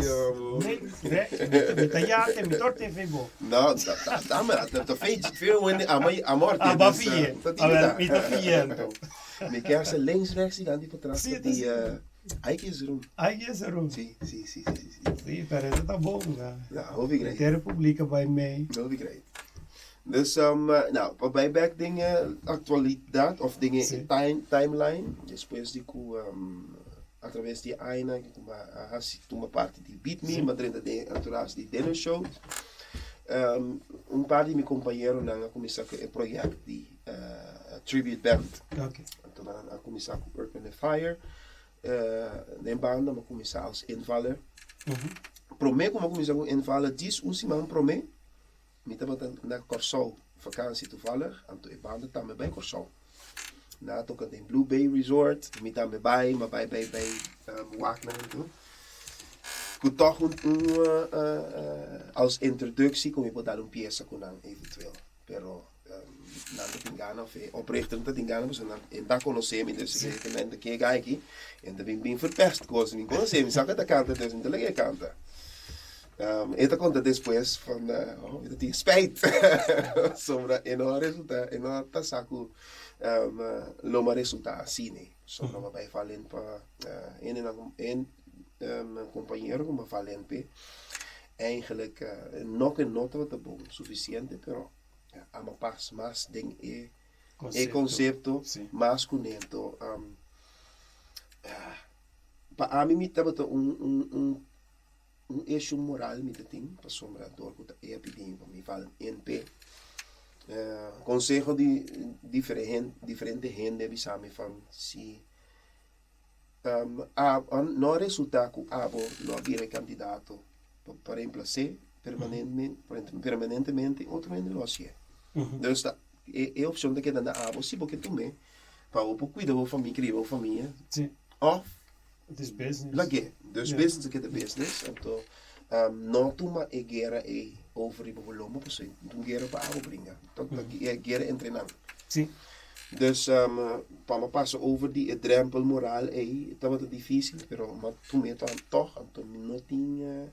Links, rechts, met tagliate, met torte e febo. No, dat feitje veel wanneer amor. Abafie. Met affiento. Me quer ser links, rechts, dilante para trás. Die aí que é rum. Sim. Sim, para isso tá bom, né? Ja, hoop ik A República vai mee. Hoop ik great. Dus, nou, bij back dingen, actualiteit of dingen in timeline. Depois de que, através de Aina, que uma parte de Beat Me, mas dentro de através de Dinner Show. Par de meus companheiros na começar com o projeto de Tribute Band. Okay. Então, a começar com Earth and Fire. De banda, mas começar als invaller. Promê como começar com invaller, diz semana promê. Me estava na Corso vakantie toevallig, en toen banden tam bij Corso. Na toen kan in Blue Bay Resort, me tam bij, maar bij Wagner en toe. Ik toch als introductie kom je daar een pièce kunnen eventueel, pero na de Tingana of oprichter de Tingana was en daar conocemos dus en de keer kijken en de ben verpest kozen, ik conocemos, saca da canta dus in de lege canta. Esta conta depois van dat die spijt sobre enorme resultaat enorme saco loma resultaat assim sobre uma vai falando para een companheiro como falando pe eigenlijk nog een nota wat bom suficiente pero ama pas mas ding concepto mas conento para mim me tava um eixo moral me tem para sombra dor que é pedindo me fala NP consejo de diferente gente bisame van si no resulta que abo no abire candidato para reemplacer permanentemente outro negócio. Dus dat é a opção de que na abo se porque tu me para o cuidar da família, criar a família. Sim. Of Het is business. lagi. Dus Ja. business que de business. Então, não toma e guerra over o volume, por isso, tu guerra para abo brinca. Então, guerra entrenando. Sim. Dus para me passar over die drempel moral dat wordt difícil, maar toen me dan toch, não tinha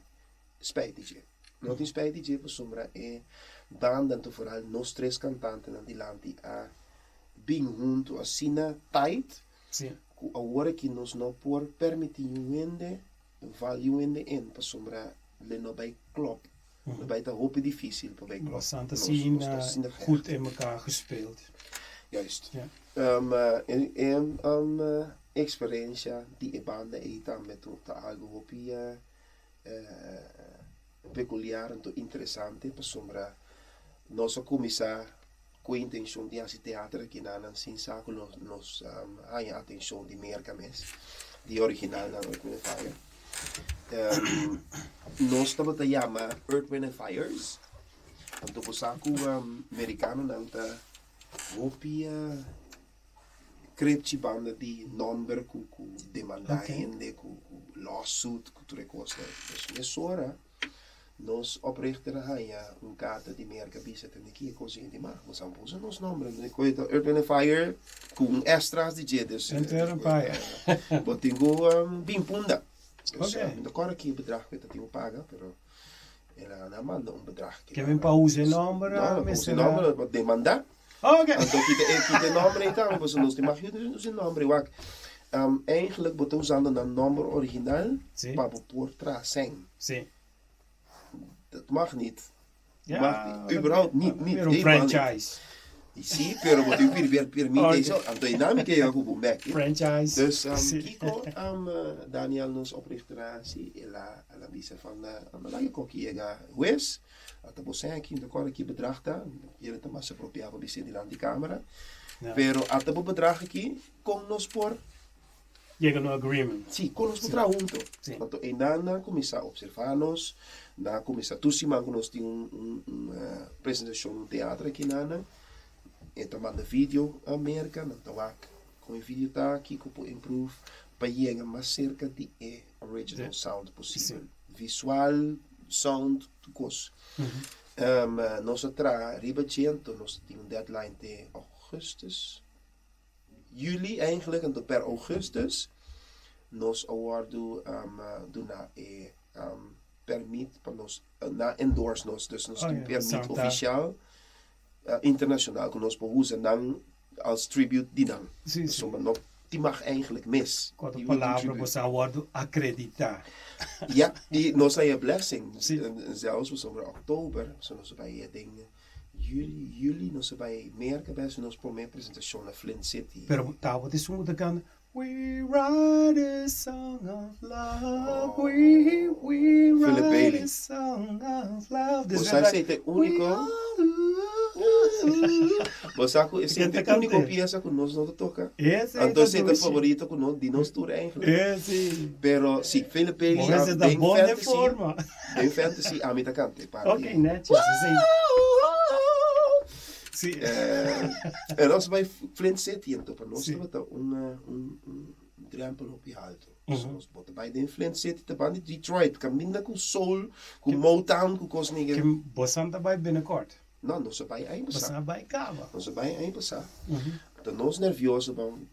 spijt de. Não tinha spijt de, por sombra dan vooral nós três cantantes na dilante a bem junto assina tight, Sim. a hora que nós não por permitir wende, value wende in, por sombra le no bij klop. Bij de hoop difícil para bij klop. Was Santa zien goed in elkaar gespeeld. Juist. Ja. Experiência die banda também tá algo peculiar e interessante para sombra nossa comissão com a intenção de fazer teatro aqui na sin saco nos a atenção de mercames de original na Earth, Wind & Fire. Nós estamos a chamar Earth, Wind & Fires. Então por saco americano não tá hopia crepte banda de number com demandar com lawsuit com tudo coisa. Dus nessa hora nós oprichter haya carta de merca bisa tem aqui coisa de mar, mas vamos usar nos nomes, né? Coisa Earth, Wind & Fire com extras de jedes. Earth, Fire. Botingo bem punda. Dus Okay. de cor aqui bedrag que eu paga, pero ela não manda bedrag. Ik heb een pauze in nummer. Não, não se nome wat demandar. Oké. Então, kita nome então, você não tem mais o nome, wak. Eigenlijk wordt usando een nummer original Sim. para por trás zijn. Sim. Dat mag niet. Ja. Mag niet. Überhaupt niet. Weer een helemaal franchise. niet. Sim, pero wat u permite Okay. isso. Então, dinâmica é algo bom, Franchise. Dus Sim. Kiko, Daniel nos oprichter ela bisa van lagi koki ega wes. At você aqui no cor aqui bedrag tá, ele tá mais apropriado bisa di lang di camera. Ja. Pero at o bedrag aqui com nos por Llega no agreement. sim, com nos por junto. Sim. Então na começar a observar-nos, na começar tu se manco nos tem apresentação no teatro aqui nana. Então manda vídeo a América, então com o vídeo tá aqui com improve para chegar mais cerca de original sound possível. Sim. Visual, sound, tudo coisa. Nós atrás, ribacento, nós temos deadline de augustus. Juli eigenlijk, en per augustus, nós awardo na permit para nós na endorse nós, dus nós temos permit oficial internacionaal que nós podemos usar dan als tribute die dan. Sim, Dus sim. nog die mag eigenlijk mis. Quando a Die palavra tribute. você aguarda acreditar. Ja, die nós aí a blessing. Sim. Zelfs we sobre oktober, so nós bij dingen juli nós bij merken bij so nós por minha apresentação na Flint City. Pero tava de som da cana. We write a song of love. We Philip write Bailey. a song of love. Dus Você sei te único. Você é Canta, te único canta. peça que nós não toca. Esse é Então é favorito que nós de nós tour eigenlijk. Esse. Pero sim, Philip Bailey Mas é da bem boa de fantasy. forma. Bem fantasy, a mim tá cante. Ok, netjes. Assim. Sim. En als bij Flint City, então para nós Sim. estava drempel op je alto. Zoals bij de Flint City, de band de Detroit, caminha com soul, com Motown, com coisas Que ninguém. bosan daarbij binnenkort. Não, nós bij één Bosan passar. bij Kava. Nós bij één passar. Então nós nerviosos van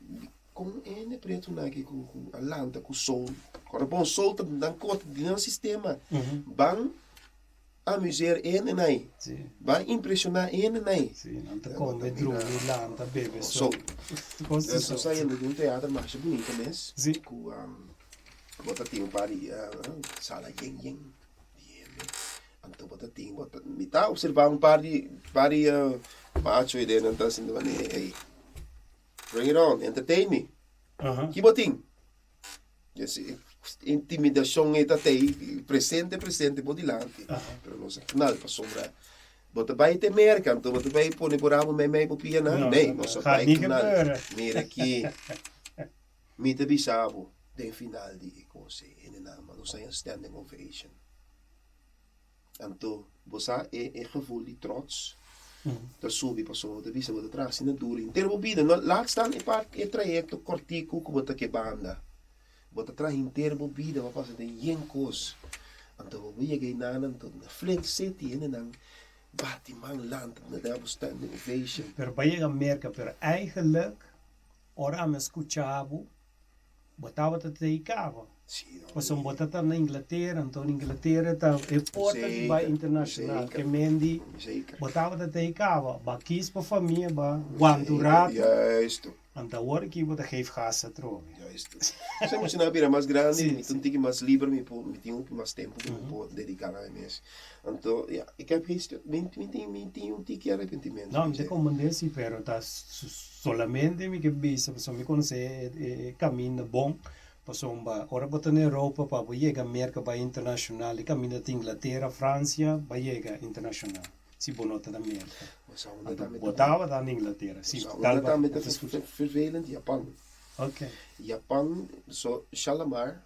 com ene preto na que com Atlanta, com soul. Agora bom soul dan kort die nou sistema. Bang amuseer en aí. Sim. Bang impressionar en aí. Sim, não te come, droom, lanta, bebe, So, Coisa nós saímos de teatro mais bonito mesmo. Sim. Com bota tinha sala yen. Então bota tinha me tá observar pari macho e dentro tá assim aí. Bring it on, entertain me. Que botinho. Esse intimidação é até presente por dilante. Pero não sei final para sombra. Bota bij te merken, então bota bij pôr por amo me popia na. Nee, nós só gaat bij niet final. gebeuren. Mira aqui. Mita bisabo, de final de coisa, en na, mas nós standing ovation. Anto, bosa gevoel die trots. Dat subi passou, dat visa wat atrás in de dure. Inteiro bobida, laat staan een paar trajecto cortico como tá que banda. Wat atrás inteiro bobida, wat passa de jenkos. Anto we je gaan aan tot Flint City en dan Batiman land, na daar bestaat innovation. Pero para llegar a merca, pero eigenlijk, ora me escuchava, botava te teicava. Sim, Mas um botata na Inglaterra, então Inglaterra tá é porta de vai internacional, que mendi zeker. botava te teicava, ba kies para família, ba guanturato. Juist. Então agora que bota geef gas a trove. Juist. Você moet na bira mais grande, Sim, me tenho mais livre, me tenho mais tempo para poder dedicar a mim. Então, ja, ik heb geen, me tenho um tique arrependimento. Não, me comandei pero tá solamente me que bisa, pessoa me conhece caminho bom. Passou ora bota na Europa para chegar merca para internacional, e caminho da Inglaterra, França, para chegar internacional. Se bonota da merca. Botava da Inglaterra. Sim, dat met vervelend Japan. Ok. Japan, zo Shalimar,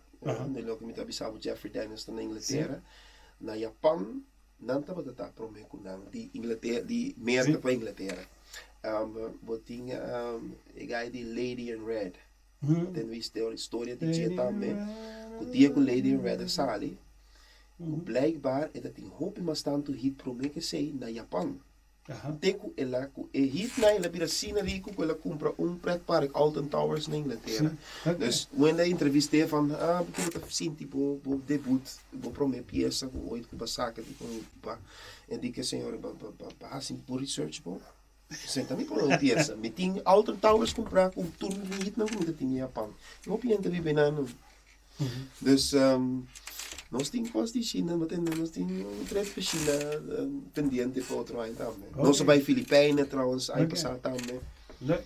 nelo que me avisava Jeffrey Daniels na Inglaterra. Na Japan, nanta wat dat prome kunang die Inglaterra, die merken van Inglaterra. Boting ik die Lady in Red. Dan wist de historie die je daarmee. Die con Lady in Red sali. Blijkbaar is dat in hoop in tanto hit prome que sei na Japan. Teku ela ku hit na ela bira scenery ku ela compra pretpark Alton Towers na Inglaterra. Dus when they entrevistei van bedoel dat zien tipo bo debut bo prome pieza ku ooit ku basaka di ko pa en die que senhor ba assim por research bo. Senta mi por uma pieza. Me tinha Alton Towers comprar com turno de hit na como tinha Japan. Eu hope ainda vive na no. Dus nós tínhamos quase de China, mas nós tínhamos um trecho para China pendente para outro ano também. Nós vai Filipinas trouwens, aí passar também. Leuk.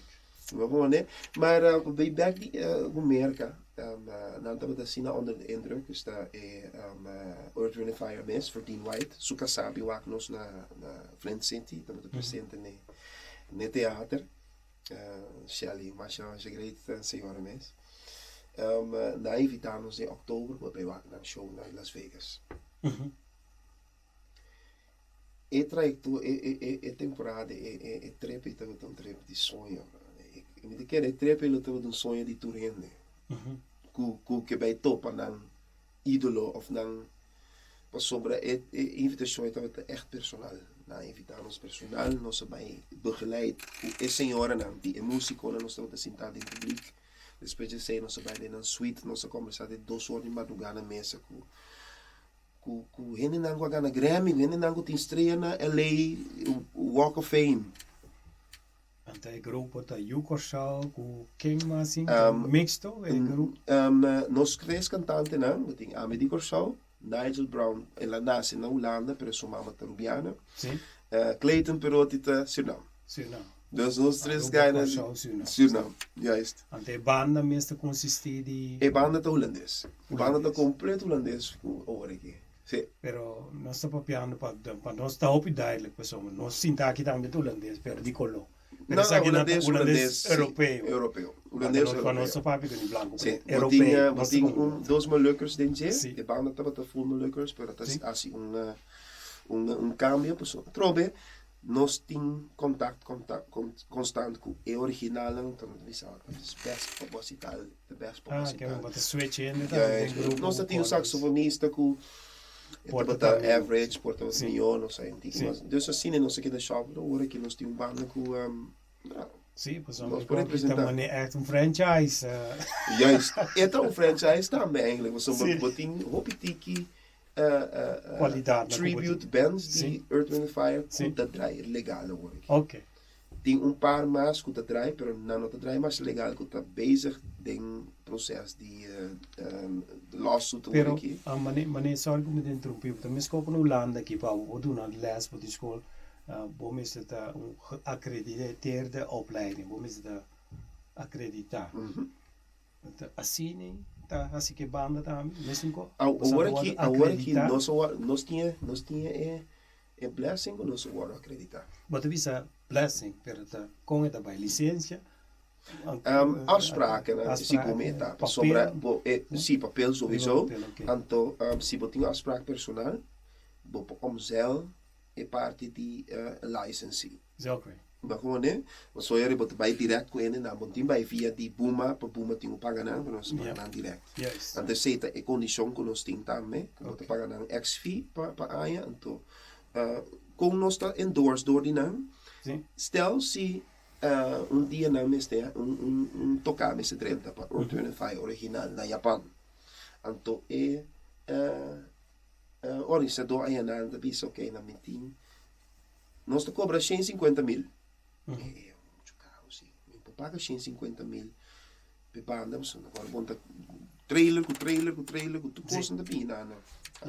Maar bij back die merken, dan dat we dat zien onder de indruk, is dat Earth, Wind Fire Mist voor Dean White, Sukasabi wak nos na Flint City, dat we de presente in het theater, Shelly, Masha, Segreet, Senhora Mist. Na invitamos in oktober, maar wij wachten naar een show naar Las Vegas. E trajecto, e temporada, e trepa, então um trepa de sonho. Me de querer trepa, ele teve um sonho de tourende. Que bij topa nan ídolo of nan pas sobre invitação então é echt personal. Na invitamos personal, nós bij begeleid. E senhora nan die músico, nós estamos sentados em público. Depois de sair, nós vai na suite, nós conversamos de 2 horas de madrugada na mesa com ele não ganha na Grammy, ele não tem estreia na LA Walk of Fame. Então é grupo da Yukorsal, com quem mais assim, mixto é grupo. Nós 3 cantantes não, tem Amedy Corsal, Nigel Brown, ela nasce na Holanda, pero sua mama colombiana. Sim. Clayton Perotti da Suriname. Dus nós 3 ganas Suriname, juist. Want a banda meestal consiste de... E banda da holandês. Banda da completo holandês, hoor ik. Sim. Pero nós estamos piano para nós está op duidelijk, pessoal. Nós sinta aqui também holandês, pero de colo. Não, holandês europeu. Europeu. Holandês europeu. Para nós só papi de branco. Sim. Europeu. Nós temos 2 Molukkers dentro. E banda estava full Molukkers, pero tá assim cambio, pessoal. Trobe. Nós temos contato constante com o original, então nós sabemos best proposital, the best proposital. Ah, que é switch in. Nós temos saxofonista com porta average, porta milhão, não sei. Dus assim nós aqui da shop, hoor que nós temos banda com sim, nós podemos representar. Echt franchise. Juist, é franchise também, eigenlijk. Nós somos botin hopitiki. Tribute bands die Earth, Wind Fire dat draaien legaal hoor ik. Oké. Die paar maas dat draaien, pero não dat draaien maar legaal dat bezig ding proces die lawsuit hoor ik. Pero mane sorry que me interrompi, porque me escopo no Holanda aqui para o do na les por escola, bom is het accrediteerde opleiding, bom is het acreditar. Assim assim que banda também, mesmo com agora que nós tinha blessing ou nós agora acreditar. Mas tu visa blessing, pero com esta by licença. Afspraken, se comenta sobre sim papel sowieso. Então se você tem afspraak personal, bopo omzel e parte di licensing. Zeker. Maar gewoon né, maar zo je bot bij direct kunnen na bot bij via die Buma, per Buma tingo pagan na, pero se pagan direct. Juist. Ante seta e condition con nos ting tamme, bot pagan na ex fee pa aya, anto com nos ta endorse door die naam. Sim. Stel si dia naam is de tocar met 30 pa Earth, Fire original na Japan. Anto orisa do aya na da bis okay na meeting. Nós te cobra 150.000. É muito caro, sim. Me paga 150.000. Bebandamos, agora monta trailer, com tu costa da pina, né?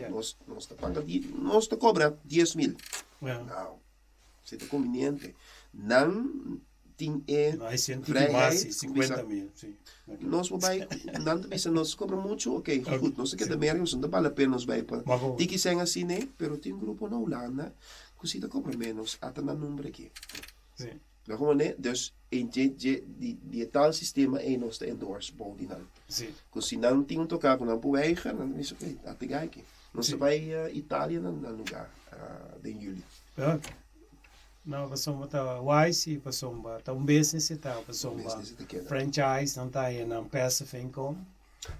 Nós te paga, nós te cobra 10.000. Não, se é conveniente. Não tem vrijheid, 50.000, sim. Nós vai, não te nós cobra muito, ok, goed, nós que da merda, não vale a pena nós vai para. Tiki sem assim, né? Pero tem grupo na Holanda. Cosita cobra menos, até na número aqui. Sim. Maar gewoon, né? Dus, die taalsysteem é nos te endorse, body não. Sim. Se não tem tocar com não eigen, dan is oké, até kijken. Nós vai Itália na lugar, de jullie. Ja. Nou, passou para Wise, passou para business, passou para franchise, não está aí na passive income.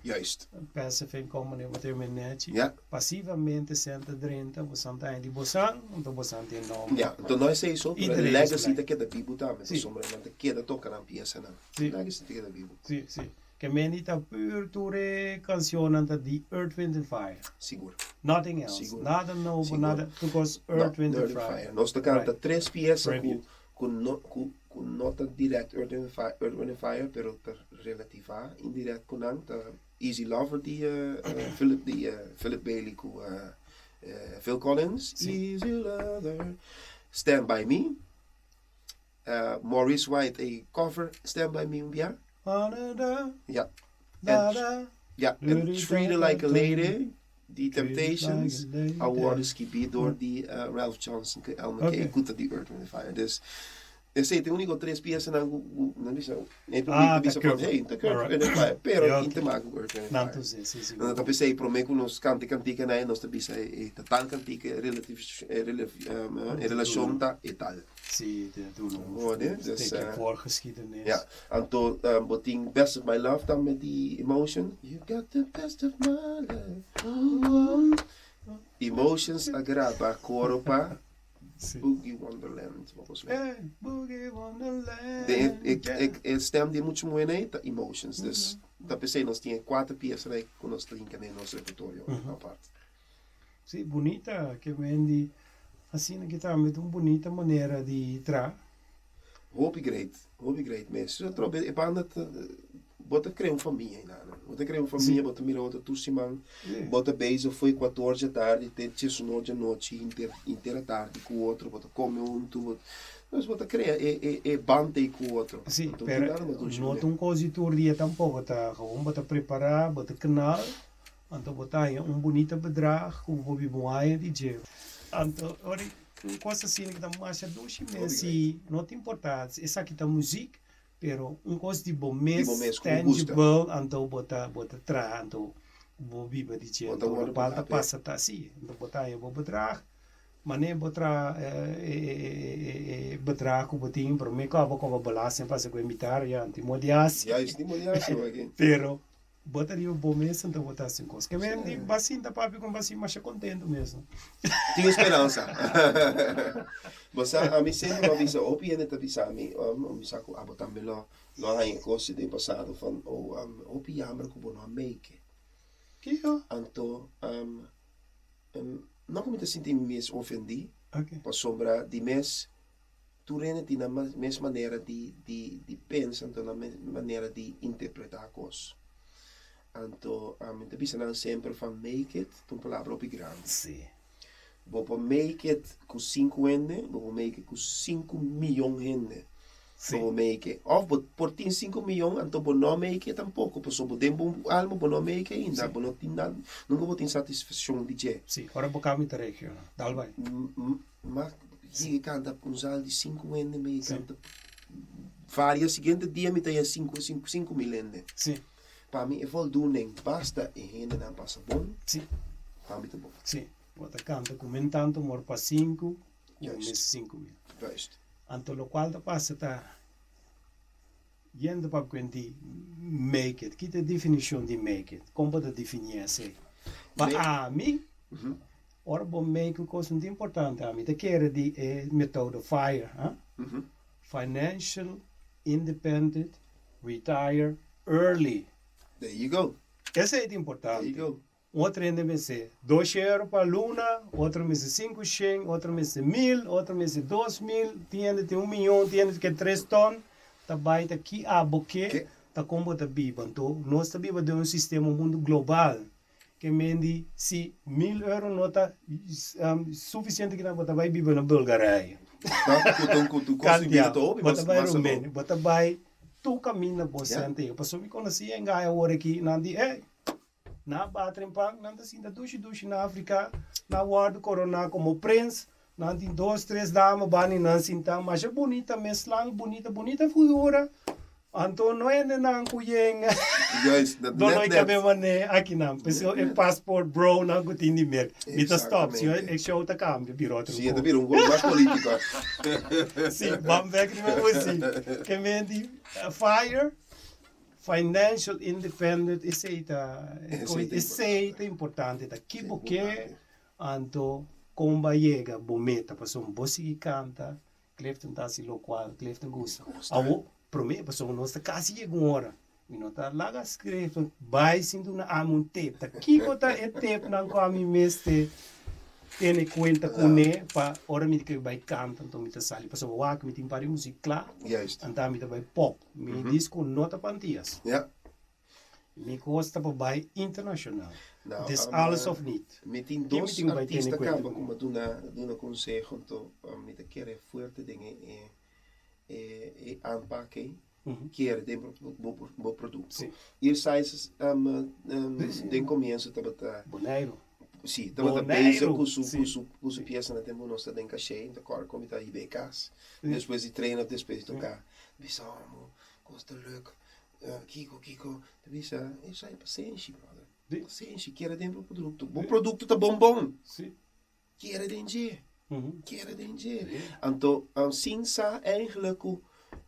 Juist. Passive income, né? Wat terminate. Ja. Passivamente, 130, você está em Bosan, então Bosan tem nome. Ja, então nós é isso. Iedereen Legacy is da que da Bibu tá, mas Sim. sombra não te queda tocar na peça não. Sim. Legacy da que da Bibu. Sim, sim. Que menita pur ture canción anta the Earth, Wind and Fire. Seguro. Nothing else. Seguro. Nada novo, Seguro. nada, because Earth, Wind and Fire. Nós te canta três peças Tribute. com nota direct Earth, Wind and Fire, pero ter relativa indirect com não, Easy Lover die Philip Bailey com Phil Collins. Sim. Easy Lover. Stand By Me. Maurice White a cover Stand By Me jaar. Ja. Ja, en Treat Her Like a Lady. Die Temptations. Award gebied door die Ralph Johnson. Elmer K. Goed die Earth, Wind and Fire. Dus tem único três piezas na bisa. Bisa van hey, te curve pero inte mag work. Nanto sim, sim, sim. Dan pensei pro me nos cante cantica na nos bisa total cantica relatief in relação ta e tal. Sim, dat doen we. Oh, né? Dus voorgeschiedenis. ja, anto boting Best of My Love dan met die Emotion. You got the best of my love. Emotions agraba coropa. Boogie Wonderland, volgens mij. Hey, Boogie Wonderland. Ik stem die muito mooi nee, Emotions. Dus dat pensei nós tinha 4 piezas aí que nós trinca no nosso repertório aparte. Sim, bonita, que vende assim que tá met bonita maneira de tra. Hoop great, mas eu trobe e banda bota criar família ainda, bota criar família, bota mirar outra tussiman, bota beijo foi 14 da tarde, tem sonoja noite inteira tarde com o outro, bota come junto, mas bota criar e bande com o outro. Sim, não coisa tu dia tampouco tá, gewoon bota preparar, bota canal, então bota aí bonita bedrag, com Bobby Boaia DJ. Então, ora, coisa assim que tá mais doce, mas se não tem importância, essa aqui tá música. Pero coisa de bom mês tangible, então bota tra, então vou viver de dia, então a balta passa tá assim, então botar aí vou botar, mas nem botar botar com botinho, para mim acaba com a balança, passa com a imitar e antimodias. Ja, is niet modias aqui. Pero botaria o bom mês, então botar assim coisa. Que vem de bacinho da papi com bacinho, mas é contento mesmo. Tinha esperança. Mas a mim sempre me avisa, opi en het avisa a mim, me saco a botar me lo hay cosas de passado van opi jammer que bono make. Que eu? Anto não como te sentir mes ofendi. Okay. Pas sombra di mes tu rene di na mes maneira di pensa, anto na maneira di interpretar cos. Anto te bisa nan sempre van make it, tu palavra opi grande. Sim. Bopo make it com 5 hende, bopo make it com 5 milhões hende. Bopo make it. Of por 5 milhões, então bo não make it tampouco, por sobo tempo almo bo não make it ainda, bo não tem nada, nunca bo tem satisfação de je. Sim, ora bo kami terecht, dal vai. Mas hier canta um sal de 5 hende, me canta várias seguinte dia me tem 5 mil hende. Sim. Para mim é voldoening, basta e hende dan passa bom. Sim. Para mim tá bom. Sim. Bota canta comentando mor para 5 ou Juist. mes 5.000. Juist. Anto lo qual da passa tá yendo para quanti make it. Kita definition di make it. Como pode definir assim? Make- Para a mim, Mhm. ora bom make coisa muito importante a mim. Te quer di metode FIRE, hein? Mhm. Financial Independent Retire Early. There you go. Esse é There you importante. go. Outro ainda me se 2 euros para luna, outro me se 500, outro me se 1.000, outro me se 2.000, tem 1 milhão, tem que 3 ton, tá baita aqui a boque, Que? tá como tá biba, então nós tá biba de um sistema mundo global, que mendi se 1.000 euros não tá suficiente que não bota vai biba na Bulgária. Então, tu conseguiu todo, bota vai mas Romênia, bota vai tu caminha bocente, eu passou me conheci em Gaia hora aqui, não di, na Batrempang, nanda sinda dushi na África, na guarda corona como prince, nanda 2, 3 damas, bani nan sinta, mas é bonita, meslang, bonita figura. Anto não é nem kuyeng, Juist, dat dono net. ikabe mane aqui não, pessoal é passport bro na gutini mer, mita stop, se Exatamente. é show ta cambio, birotro. Zie je, dat weer een woord mais político. Sim, vamos ver que não assim. Que mendi fire, financial independent, esse é importante. Tá que porque anto comba chega bometa, passou um bossi que canta, Clifton tá assim local, Clifton gusta. Awo promete passou nossa casa chega uma hora. Minota laga escreve, vai sendo na amun tape. Tá que bota é tape não com a mim mestre. Tem conta com né para hora me que vai cantar então me tá sali passou o que me tem para música Juist. então me tá vai pop me disco nota pantias Ja. me gosta para vai internacional Nou, this alles of niet Met die Die dos meeting bij artiesten Tene kan Kwente. como doen een consejo to met de kere fuerte dingen aanpakken. Kere de bo produto. Sim. Hier sai den comienzo tabata. Bonaire Sim, tabata Bonaire, pensa com sim. su pieza na tempo nossa den cachê, então cor como tá IBKs. Depois de treino, depois de tocar. Bisamo, costa leuk. Kiko, bisa, isso aí paciência, brother. Paciência, kere den bo produto. Bo produto tá bom. sim Keren denje. Anto, sinsa eigenlijk hoe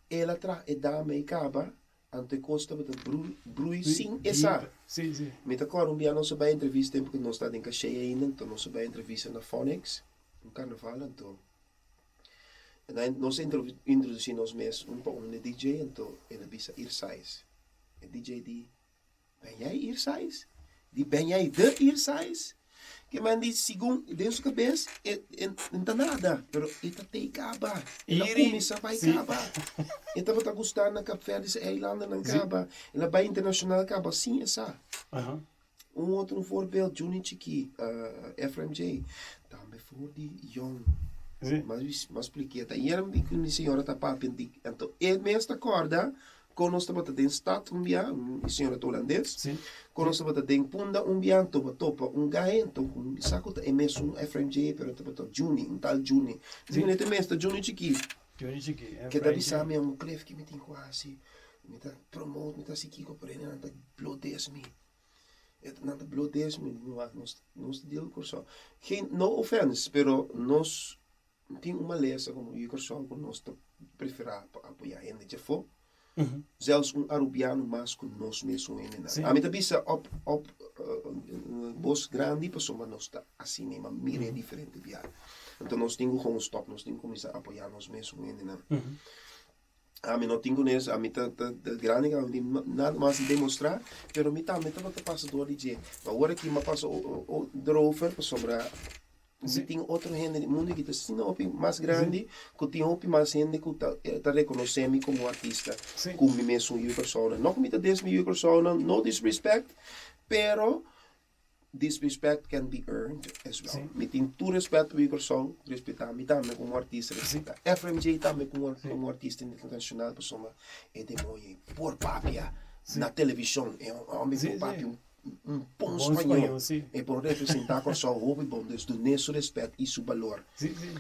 ela tra e daarmee kaba. Anto kosta met de broei sin esa. sim Met de Colombia não se bij entrevista tempo que nós está em cachê ainda, então nós se bij entrevista na Phoenix, no carnaval, então. En dan nós introduzimos mes pouco de DJ, então ele bisa Irsais. E DJ die, ben jij Irsais? Die ben jij de Irsais? Que man die sigun dentro da cabeça não tá nada, pero ita te caba. Ela começa vai caba. Ita vai gostar na Cape Verde, se eilanden na caba. Ela vai internacional caba, sim essa. Outro voorbeeld, Johnny Chiki, FMJ. Também for die jong. Mas expliquei, tá? Hier een die senhora tá papendo, então ele mesmo acorda. Conosco bata den stad umbia, senhora holandês. sim Conosco bata den punda umbia, topa gae, então saco tá emesso um FMJ, pero tá bata Juni, um tal Juni. Dizem que mesmo Juni Chiki. Que da bisa me um clef que me tem quase, me tá promote, me tá se kiko por ele, nada blodes me. Nada blodes me, nós deal com só. Geen no offense, pero nós tem uma lesa como eu só com nós preferar apoiar ele de fo. Zelfs Arubiano mas conosco mesmo ainda. A minha bisa op Bos Grande, pessoa nós está assim mesmo, mira é diferente viar. Então nós temos como stop, nós temos como começar a apoiar nós mesmo ainda. A mim não tenho nessa, a mim tá grande, nada mais demonstrar, pero a mim tá passa do DJ. Agora que me passa o drover para tem outro gente no mundo que está sendo mais grande, que tem mais gente que está reconhecendo como artista, como mesmo eu pessoa. Não como está 10.000 pessoas, no disrespect, pero disrespect can be earned as well. Me tem tu respeito a pessoa, respeitar me também como artista, respeitar. FMJ também como artista internacional, pessoa é de moe por papia na televisão, é um homem por papia bom Bom espanhol. espanhol, sim. E por representar com sua roupa bom, dus do nosso respeito e seu valor. Sim, sim.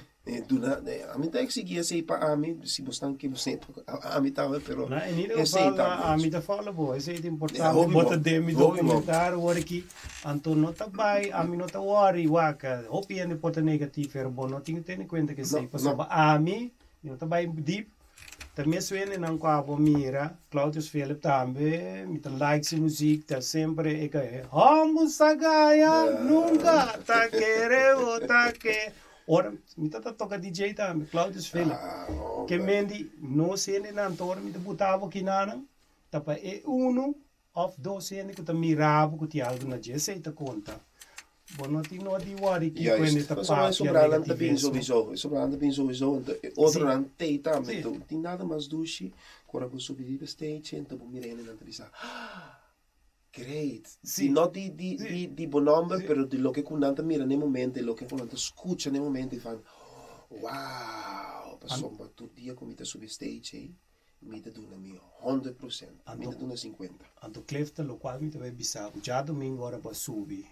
A mim tem que seguir essa para a mim, se você não quer você, a mim tá, pero Na, in ieder esse geval, tá a mim da fala boa, esse é importante. Ja, hobby Bota man. de mi Hobby man. documentário, hoor aqui, Anton nota bai, a mim nota worry, waka, hopi é importa negativo, é bom, não tenho que ter em conta que sei, passou a mim, nota bai deep, também suene não com a mira, Claudius Philip também, me like se música, tá sempre, é vamos sagaya, nunca, tá querendo, tá que. Ora, me toca DJ também, Claudius Philip. Que mendi, não sei nem ora me botava aqui na tapa é of dois anos que eu mirava que tinha algo na dia, sei ta conta. Bom, não tinha nada de worry que Juist, quando está maar zo is sobrang tapin sowieso. Sobrang tapin sowieso. Outro ano tem também. Então, tem nada mais duche. Quando eu subi para stage, então eu mirei na entrevista. Great. Sì. Not di buon nome, però di lo che conta mira nei momenti, lo che conta scuccia nei momenti, fan wow, passò tutto dia come te subi stage, mi te dona mio 100%, mi te dona 50. Anto Clifton, lo qual mi te vai bisavo, già domingo ora pa subi.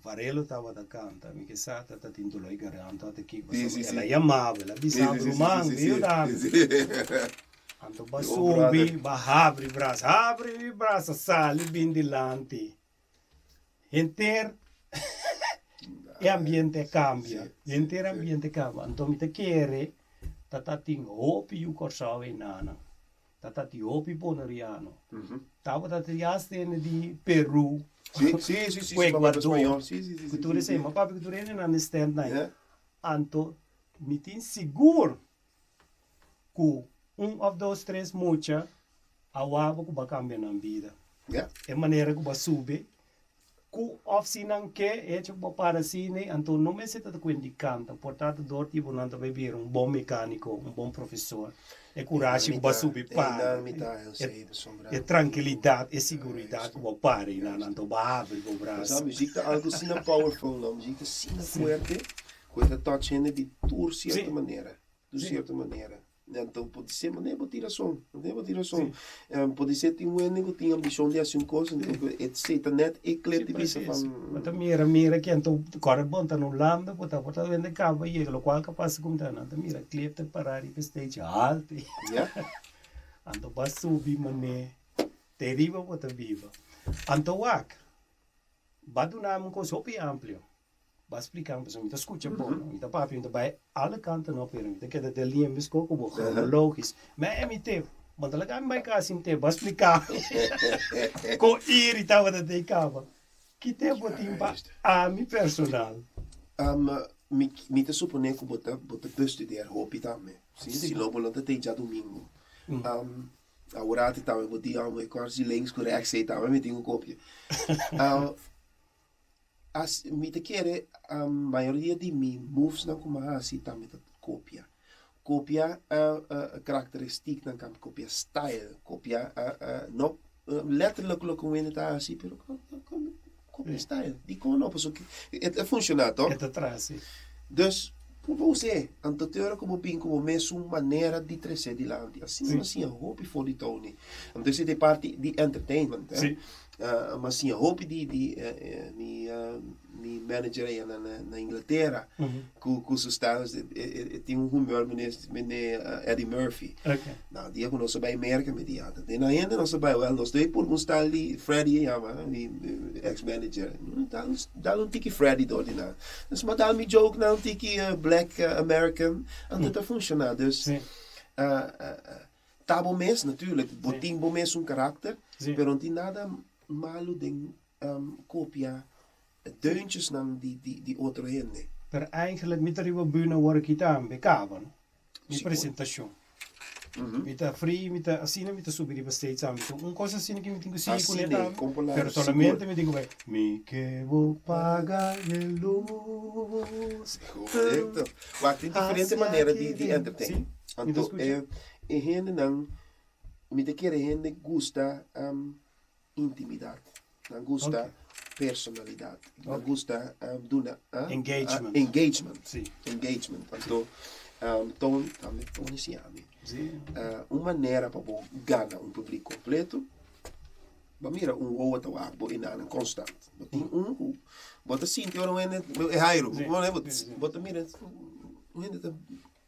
Varelo estava da canta, mi che sa tata tinto loi garanta te chi ela chiamava, la bisavo rumang, io da. Anto ba subi, ba abre i braço, sali bindilanti. Enter e ambiente cambia. Enter ambiente cambia. Anto mi te chiede, tata tingo hopi yu corsao e nana. Tata ti hopi bonariano. Tava tata yaste di Peru. Sì, Equador. Sì. Cultura sei, ma papi cultura non understand nai. Anto mi tin seguro que of those três mucha awava que vai cambiar na vida. É maneira que vai subir. Que oficina que é tipo para cine, então não me senta com indicando. Portanto, dor tipo não vai vir bom mecânico, bom professor. É coragem que vai subir para. É tranquilidade, é segurança que vai para e não vai abrir o braço. A música é algo assim powerful, a música assim forte, coisa touch de tour certa maneira, de certa maneira. Então pode ser, mas nem vou tirar som, pode ser que um ano que tinha ambição de fazer uma coisa, então etc. Net e cliente bisa mas mira que então corre bom tá no lando, bota vende cava e o qual capaz como tá, então mira cliente parar e stage alto. Então vai subir mané, terrível bota viva. Então wak, bado na um coisa bem amplo. Vai explicar para você, escuta bom, então papi, então vai alle kanten op weer, então que de linha bisco como logisch, mas é mite, mas lá cá vai cá assim te, vai explicar, com irritava da decava, que te botim pa a mi personal. Me te supone que bota bestudar hobby também, se logo não te já domingo. Agora te também botar uma quase links correto sei também me tenho cópia. As me te quer a maioria de mim moves não como assim também cópia característica não como cópia style cópia não letterlijk como ele está assim pero cópia style de como não posso que é funcionar tá é atrás dus por você anterior como bem como mesmo maneira de trazer de lá assim assim hobby for de Tony então esse é parte de entertainment mas sim hobby de mi manager aí na Inglaterra com os estados tinha humor meneer Eddie Murphy nou die hebben ons bij merken met die hadden en ainda nós bij wel nós dois por uns tal die Freddie die ex-manager dá tiki Freddie door die na dus maar dá me joke nou tiki black American en dat funciona dus tá bom mês natuurlijk botin bom mês karakter pero não tem nada malo ding copia deuntjes naar die otro hende. Per eigenlijk met de bühne work ik aan bij Kavan. Die presentatie. Met de free, met de assine, met de subir bij steeds aan. Een cosa assine que me tenho que seguir com ele. Pero solamente me tenho que me que vou pagar el luz. Correcto. Maar tem diferente maneira de entertain. Então hende não me te quer hende gusta intimidade. Não gusta personalidade. Não gusta engagement. Engagement. Então, também se ama. Uma maneira para ganhar um público completo Maar mira, hoe te waak, bo in een constant. Wat die wat de sint joro en het hairo. Wat de mira, hoe in het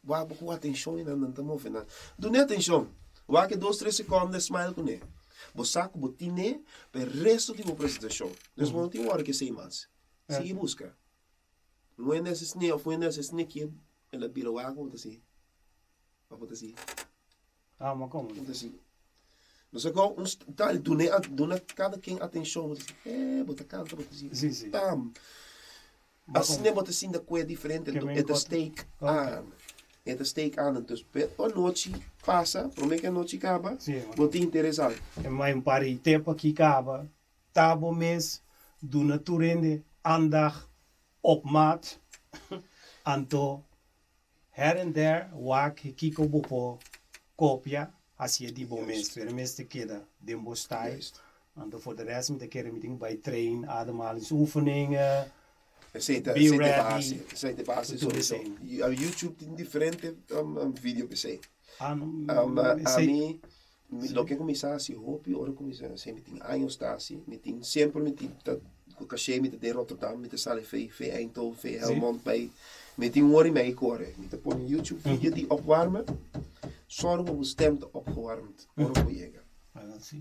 waak bo wat in show en dan te move na. Doe net in show. Waak je 2-3 seconden smile kune. Bo saco bo tine, per resto di mo presentação. Dus mo ti hora que sei mais. Se e busca. Não é necessário, of não é necessário que ela bira waak om te zien. Wat te zien. Ah, maar kom. Om te zien. Dus ik hou ons taal doen cada quem atenção, mas bota canta, bota assim. Sim, sim. Tam. Assim é bota assim da coisa diferente, é the steak aan. É the steak aan, dus a noite passa, promete que a noite acaba, Sim, muito interessante. é mais pari tempo aqui acaba. Tabo mês do naturende andag op maat. Anto her en der wak kiko bopo kopia. Als je die bomens, weer de meeste keren, dimbo stai. Juist. En voor de rest met de keren meeting bij train, ademhalingsoefeningen. Aceita Be de ready. base, aceita de base Tudo sowieso. bem. A YouTube tem diferente vídeo que sei. A Sei- mim, lo que começar assim, hopi, ora começar assim, meeting anos tá assim, meeting sempre meeting com cachê met de Rotterdam, met de sale v Eindhoven, v Helmond bij, meeting hoor je mij koren, met de een YouTube video die opwarmen, zorg om stem te opgewarmd, ora colega.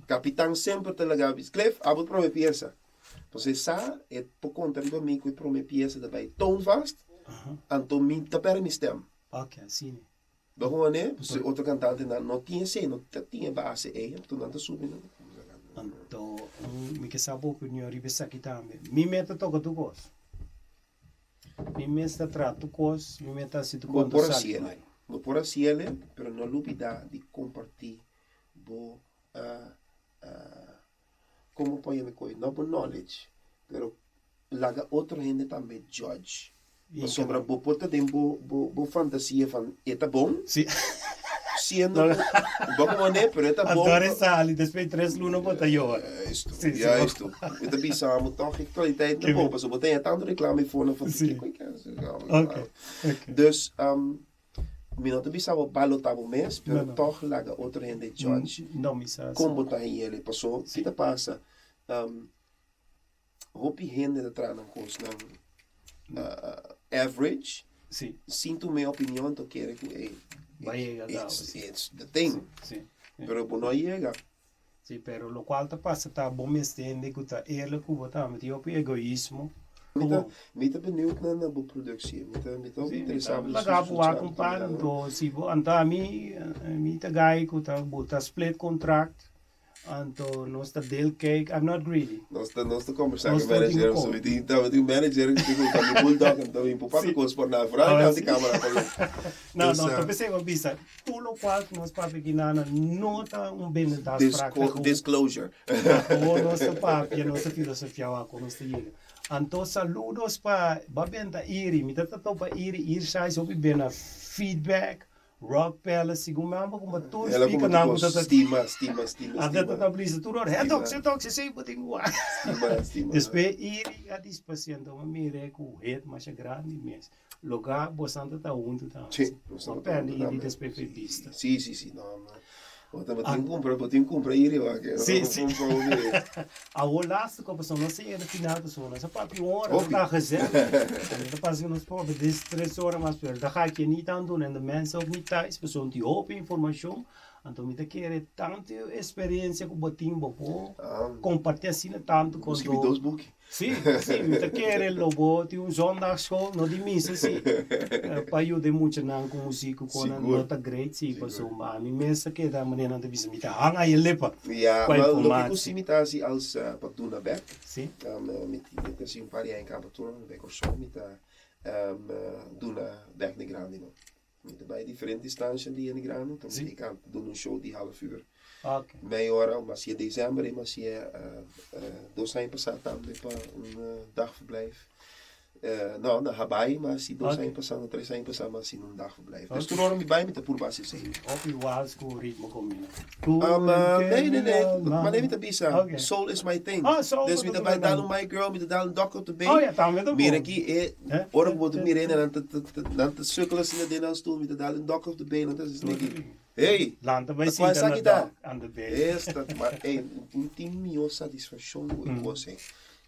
Capitão sempre te legal, escreve, abot prome pieza. Você sabe, é por conta do mim que prome pieza daarbij toon vast, en to min te per mi stem. Ok, sim. Gewoon né, você outro cantante não tinha sei, não tinha base aí, então não tá subindo. Então, me que sabe o que eu ribessa aqui também. Me meta toca tu cos. Me meta trato cos, me meta se tu Vou conta por sabe. assim, vou por assim, pero não olvidar de compartilhar, bo como põe me coi, não por knowledge, pero laga outra gente também judge. Sobre bo porta tem bo fantasia van eta bom, Sim. sendo bom né, pero eta bom. Agora sali, depois 3 lunas bota eu. Isto, Sim, sim. ja, isto. Met de bisamo toch ik kwaliteit naar boven. Zo meteen tanto reclame voor van Sim. Okay. Dus minota bisamo balotavo mes, pero Não. toch laga outra gente judge. Não me sabe. Como tá aí ele passou, que tá passa. Hopi gente da trana kos na average. Sim. Sinto minha opinião to querer que it's the thing. Sim. Pero não chega. Sim, pero lo qual tá passa tá bom mestende que tá eerlijk hoe tá met die op egoïsmo. Met benieuwd naar de productie. Met ook interessant. Laga buat com pan do si bo anta mi ta gai ku ta bota split contract. Anto nos ta deal cake. I'm not greedy. Nós conversar Nós com o manager, estamos so we tava o manager que ficou com o bulldog, então em papo com os por na frente da câmera Não, Dus, não, tô pensando que bisa. Tudo qual nós papi que nana nota bem das fracas. disclosure. O nosso papi, a nossa filosofia wa com nossa liga. Anto saludos pa babenta iri, mi tata to pa iri sai so bena feedback. Rock Palace, sigumamba kung bato Ela speaker como na tipo mo tata. estima. Ada tata blisa turor. Hetok, se sei puting wa. Estima. Después iri a dispaciendo mire ku het mas grande mes. Lugar bosanta ta unto ta. Sim. Perde iri después fe vista. Sim, não. Outra botin compra iri wa que. Sim. A o laatste kop so no sei no final so no. Sa papi hora tá gezegd. En pas ik nos pobre des 3 horas mas per. Da ga ik je niet aan doen en de mensen ook niet thuis. We zullen die hoop informatie. Então, me querer tanta experiência com o botinho bobo, compartilhar assim tanto com Misschien doos boek. Sim, me querer logo, tem zondagschool, no die missa, sim. Para eu de muito não com música, com a nota great, sim, passou, mas me messa que da maneira de visita, me tá hanga aí lepa. Ja, maar loop ik imitatie als Patuna Beck. Sim. Met een paar jaar in Patuna Beck of zo, met doen Beck de Grande. Met bij differente instanties die in de Grande, dan ik kan doen een show die half uur. Okay. Meia hora, mas je december, mas je 2 anos passado também para dagverblijf. Nou, na Hawaii, mas se 2 anos passado, 3 anos passado, mas in een dagverblijf. Dus toen horen we bij met de poolbasis zijn. Op je waals ko ritmo combina. Nee. Maar neem het een beetje. Soul is my thing. Soul. Dus met de Dalum My Girl, met de Dalum Dock op de been. Oh ja, dan met de meer aqui, oor wordt meer in en dan te sukkelen in de stoel met de Dalum Dock op de been. Dat is niet. Hey, Laten wij dat zien was dan aqui dat daar. aan de bed. Is dat, maar hey, tem minha satisfação em você.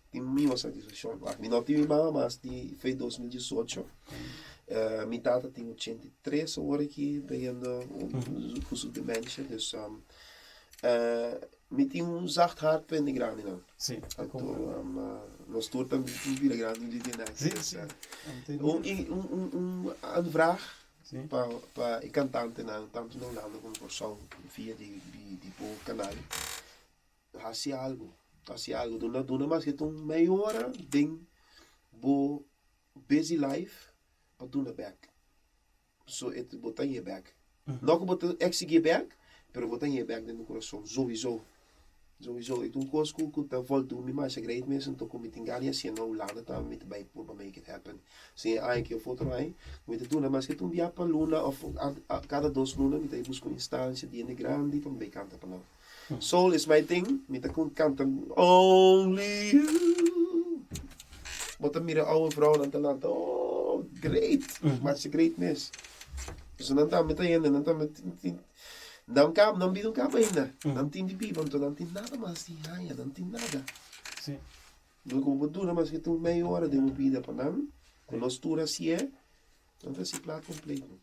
Tem minha satisfação. Minha time mas die fez 2018. Minha tata tem 83 horas aqui, bem-vindo curso de dementia, dus me tinha zacht hart pen die grande não. Sim, tá Então, com... nós todos também vira grande de dinheiro. Sim, sim. Een vraag Sim. para cantante não, tanto não lando como pessoa via de canal. Há algo, dona mais que tu meia hora ding bo busy life para tu na back. So het botar je back. Não que botar exige back, pero botar je back dentro do coração, sowieso. Sowieso, ik doe koos cool dan vol doen me maar ze great mensen toch met ingania se nou lada dan met bij voor make it happen. Zie een keer foto aí, met het doen maar que tu dia para luna of cada 2 luna met hij busco instância die in de grande dan bij kanta para nou. Soul is my thing, met de kanten only you. Wat dan mira oude vrouw dan te laten, oh great, maar ze great miss. Dus dan met hij en dan met não vi cabo ainda. Não tem bibi, não tem nada mais de raia, não tem nada. Sim. Não como dura, mas que tu meia hora de bebida para não. Com nós dura assim é, não tem esse prato completo.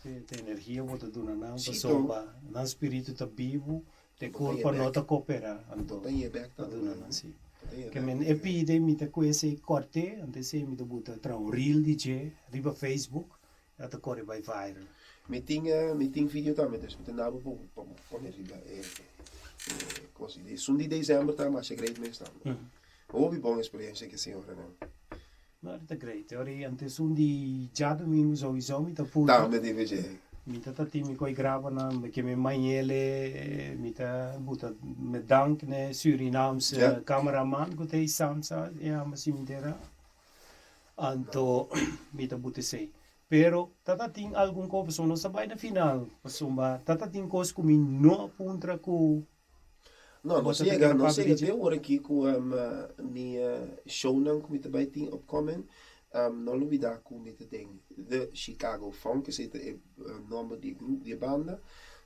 Sim, tem energia, vou te doen não, Sim, pessoa, não espírito tá vivo, te corpo não tá coopera, então. Tem je back Tá dan. doen não, sim. Que men epide mi te conhece corte, antes se mi te buta tra um reel DJ, riba Facebook, já te corre vai viral. Me tinha vídeo também, dus met de naam van riba. Così, di sun di dezember tam, mas é great mês tam. Houve boa experiência que senhora não. Maar dat is great. Ori antes die já domingo sowieso mi te puta. Tá, me DVD. Mi te tati mi koi grava na, que me manhele, mi te buta me dank ne Surinaamse cameraman, gute Samsa, ja, mas mi dera. Anto mi te buta sei. Pero tatating algum ko so no sabay na final. Pasumba tatating ko kumi no puntra ko. Não, nós chega até hora aqui com minha show não com muito bem opkomen. Não olvidar com muito ding. De Chicago Funk, que é o nome de grupo de banda.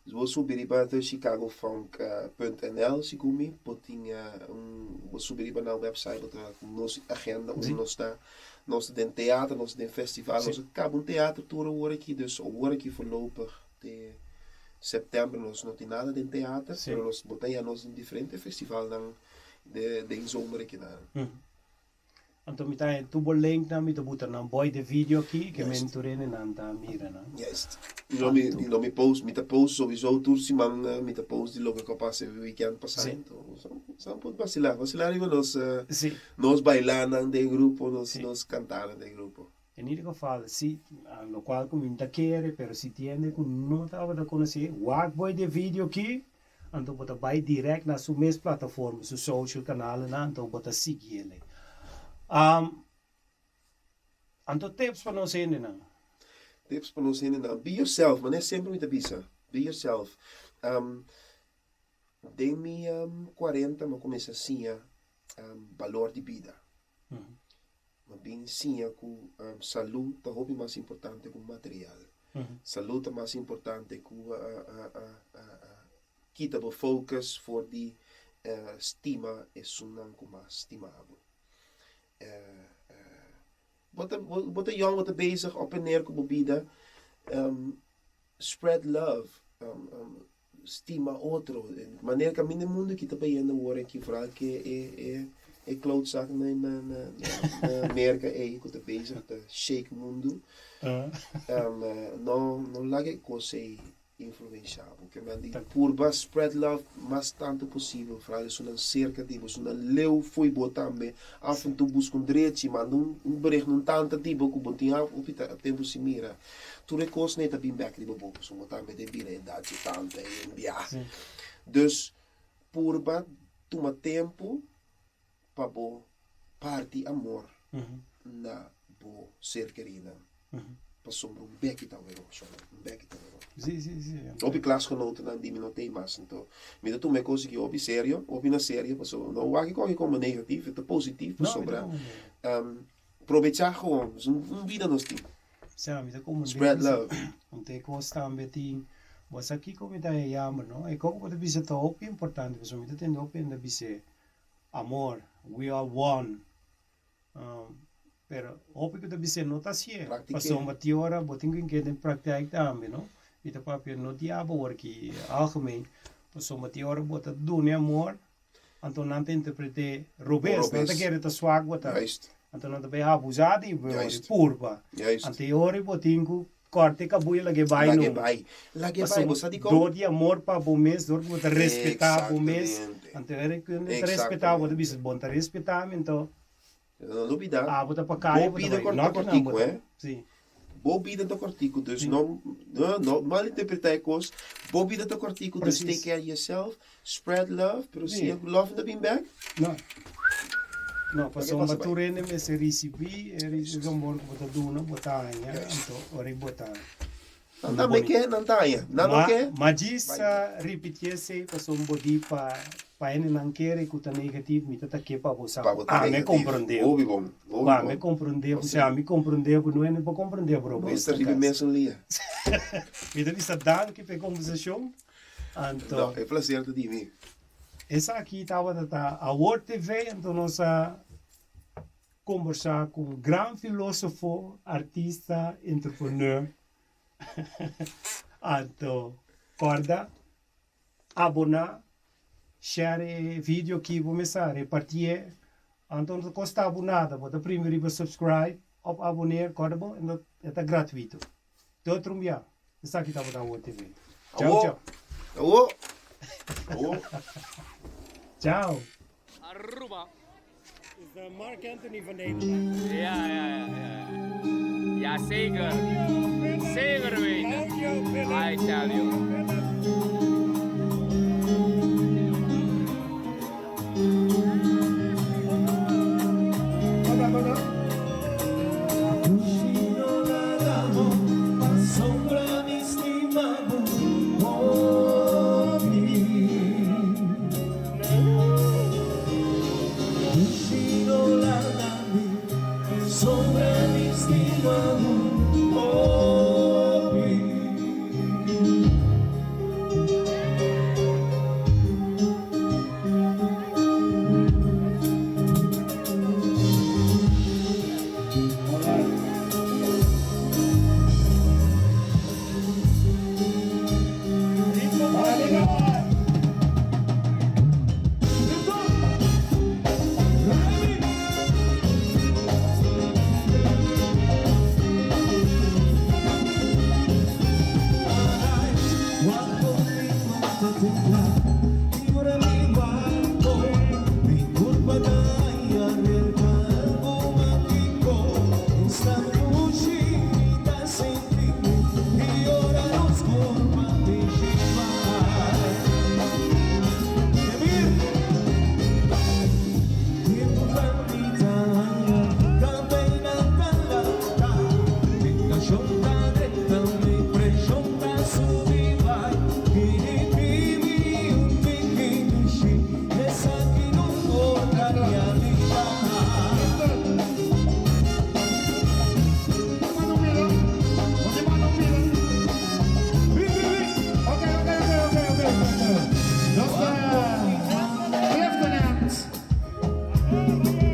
Vou subir para chicagofunk.nl, se comi, vou subir para a website, nossa agenda, onde nós está. Nós temos teatro, nós temos festival, nós acabamos teatro toda hora aqui, dus hora aqui voorlopig de setembro nós não tem nada de teatro, mas nós botamos em diferente festival dan de zomer aqui na. Anto mi tayo tubo link na mi to buta na boy de video aqui que mentoren en anta mira na. Juist. Não me post, me te post sowieso tursi man, me te post die logo kapase weekend passando. Só pode vacilar igual nós bailar de grupo, nós cantar de grupo. En ieder geval, sí, lo cual comunita quiere, pero si tiene que no estaba de conocer, wat boy de video aqui, anto bota vai direct na su mes plataforma, su social kanalen na, anto bota seguir ele. Anto tips para nós ainda não. Tips para nós ainda não. Be yourself, mas é sempre muito bisa. Be yourself. Dei-me 40, mas começa assim, valor de vida. Mas bem sim, com saúde, é o mais importante que o material. Saúde é mais importante que kita o focus voor die stima is zo'n mais estimado. Wat een jong wat bezig op en neer komt bieden, spread love, stima outro. Maneira que a minha mundo que também é no hora que vooral que é klootzak na Amerika que está bezig de shake mundo. Não laat coisa influenciar, porque man die purba spread love mas tanto possível, vooral is zo'n cerca tipo, zo'n leeuw foi botambe, af en toe busca direito, manda bericht não tanto tipo que botinha op het tempo se mira. Tu recos net bem back die bobo, so botambe de bira idade tanto e envia. Dus purba toma tempo para bo party amor na bo ser querida. Passou um beque talvez, um beque talvez. Sim. Op klasgenoten dan die me nog thema's en to. Me dat toen me koos ik op serio, op in een serie, pas zo. Nou waar ik ook gewoon negatief, het positief, pas zo bra. Probeer gewoon, zo'n vida nos team. Sabe, tá como spread love. Não tem que gostar de Você aqui como está é jammer, não? E como você bisa tá op importante, você me tem op ainda bisa amor, we are one. Pero op que bisa nota assim, passou uma teoria, botinho que tem praktijk também, não? E tá papel no diabo work algemeen, passou uma teoria bota doen amor, então não te interprete robes, não te quer te swag bota. Então não te vai abusar de purba. Anterior botinho corte cabuia lagi bai no. Lagi bai, você diz como? Dor de amor para o mês, dor para respeitar o mês. Anterior que te respeitar, você bisa bom te respeitar, então. Não duvida. Ah, bota para cá, bota para cortico, é? Sim. Bobida do cortico, dus não malinterpretar coisas. Bobida do cortico, dus take care of yourself, spread love, pero see love in the bean bag. Não. Não, passou uma turene, mas se recebi, eles vão botar duna, botar anha, então, ora botar. Não me quer, não tá aí, não quer. Mas isso, repetir-se, passou um body para ele não querer que o negativo, me tá aqui para você. Me compreendeu. Me compreendeu, você me compreendeu, não é nem para compreender, bro. Mas está rindo mesmo ali. Me dá vista dado que foi conversação. Não, é prazer de mim. Essa aqui estava a World TV, então nós conversar com um grande filósofo, artista, entrepreneur. Então, corda, abonar, share vídeo que vamos a repartir. Então, não custa abonada, bota primeiro subscribe, abonar, corda, então é gratuito. Todo trumbia. Essa aqui estava da World TV. Tchau, tchau. Ciao. Aruba. Is de Mark Anthony van Nederland. Ja, zeker. Zeker weten. I tell you.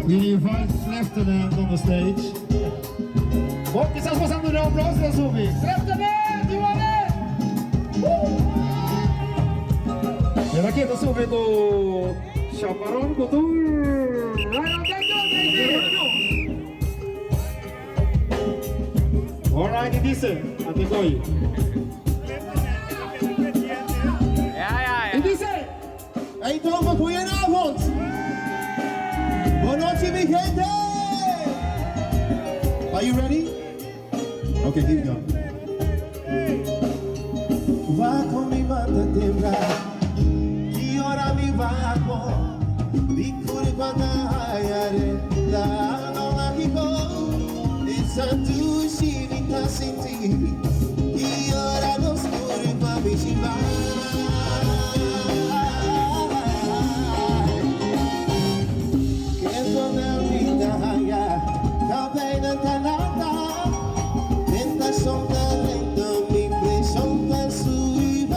We invite Lieutenant on the stage. Och estamos pasando una aplauso a Subi. Lieutenant, you want it? E aqui está Subi com Chaparrón Couture. Alright, e dice, até coi. E dice, então, goedenavond. Boa noite, mi gente! Are you ready? Okay, here we go. Va con mi banda tembra, que ora mi vago, mi curva na aire, la nova rico, essa tu chini tá senti, que ora nos curva me chivar. Tentação da lenta, me impressão da sua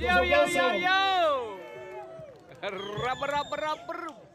Yo, yo, yo, yo. Rubber, rubber, rubber.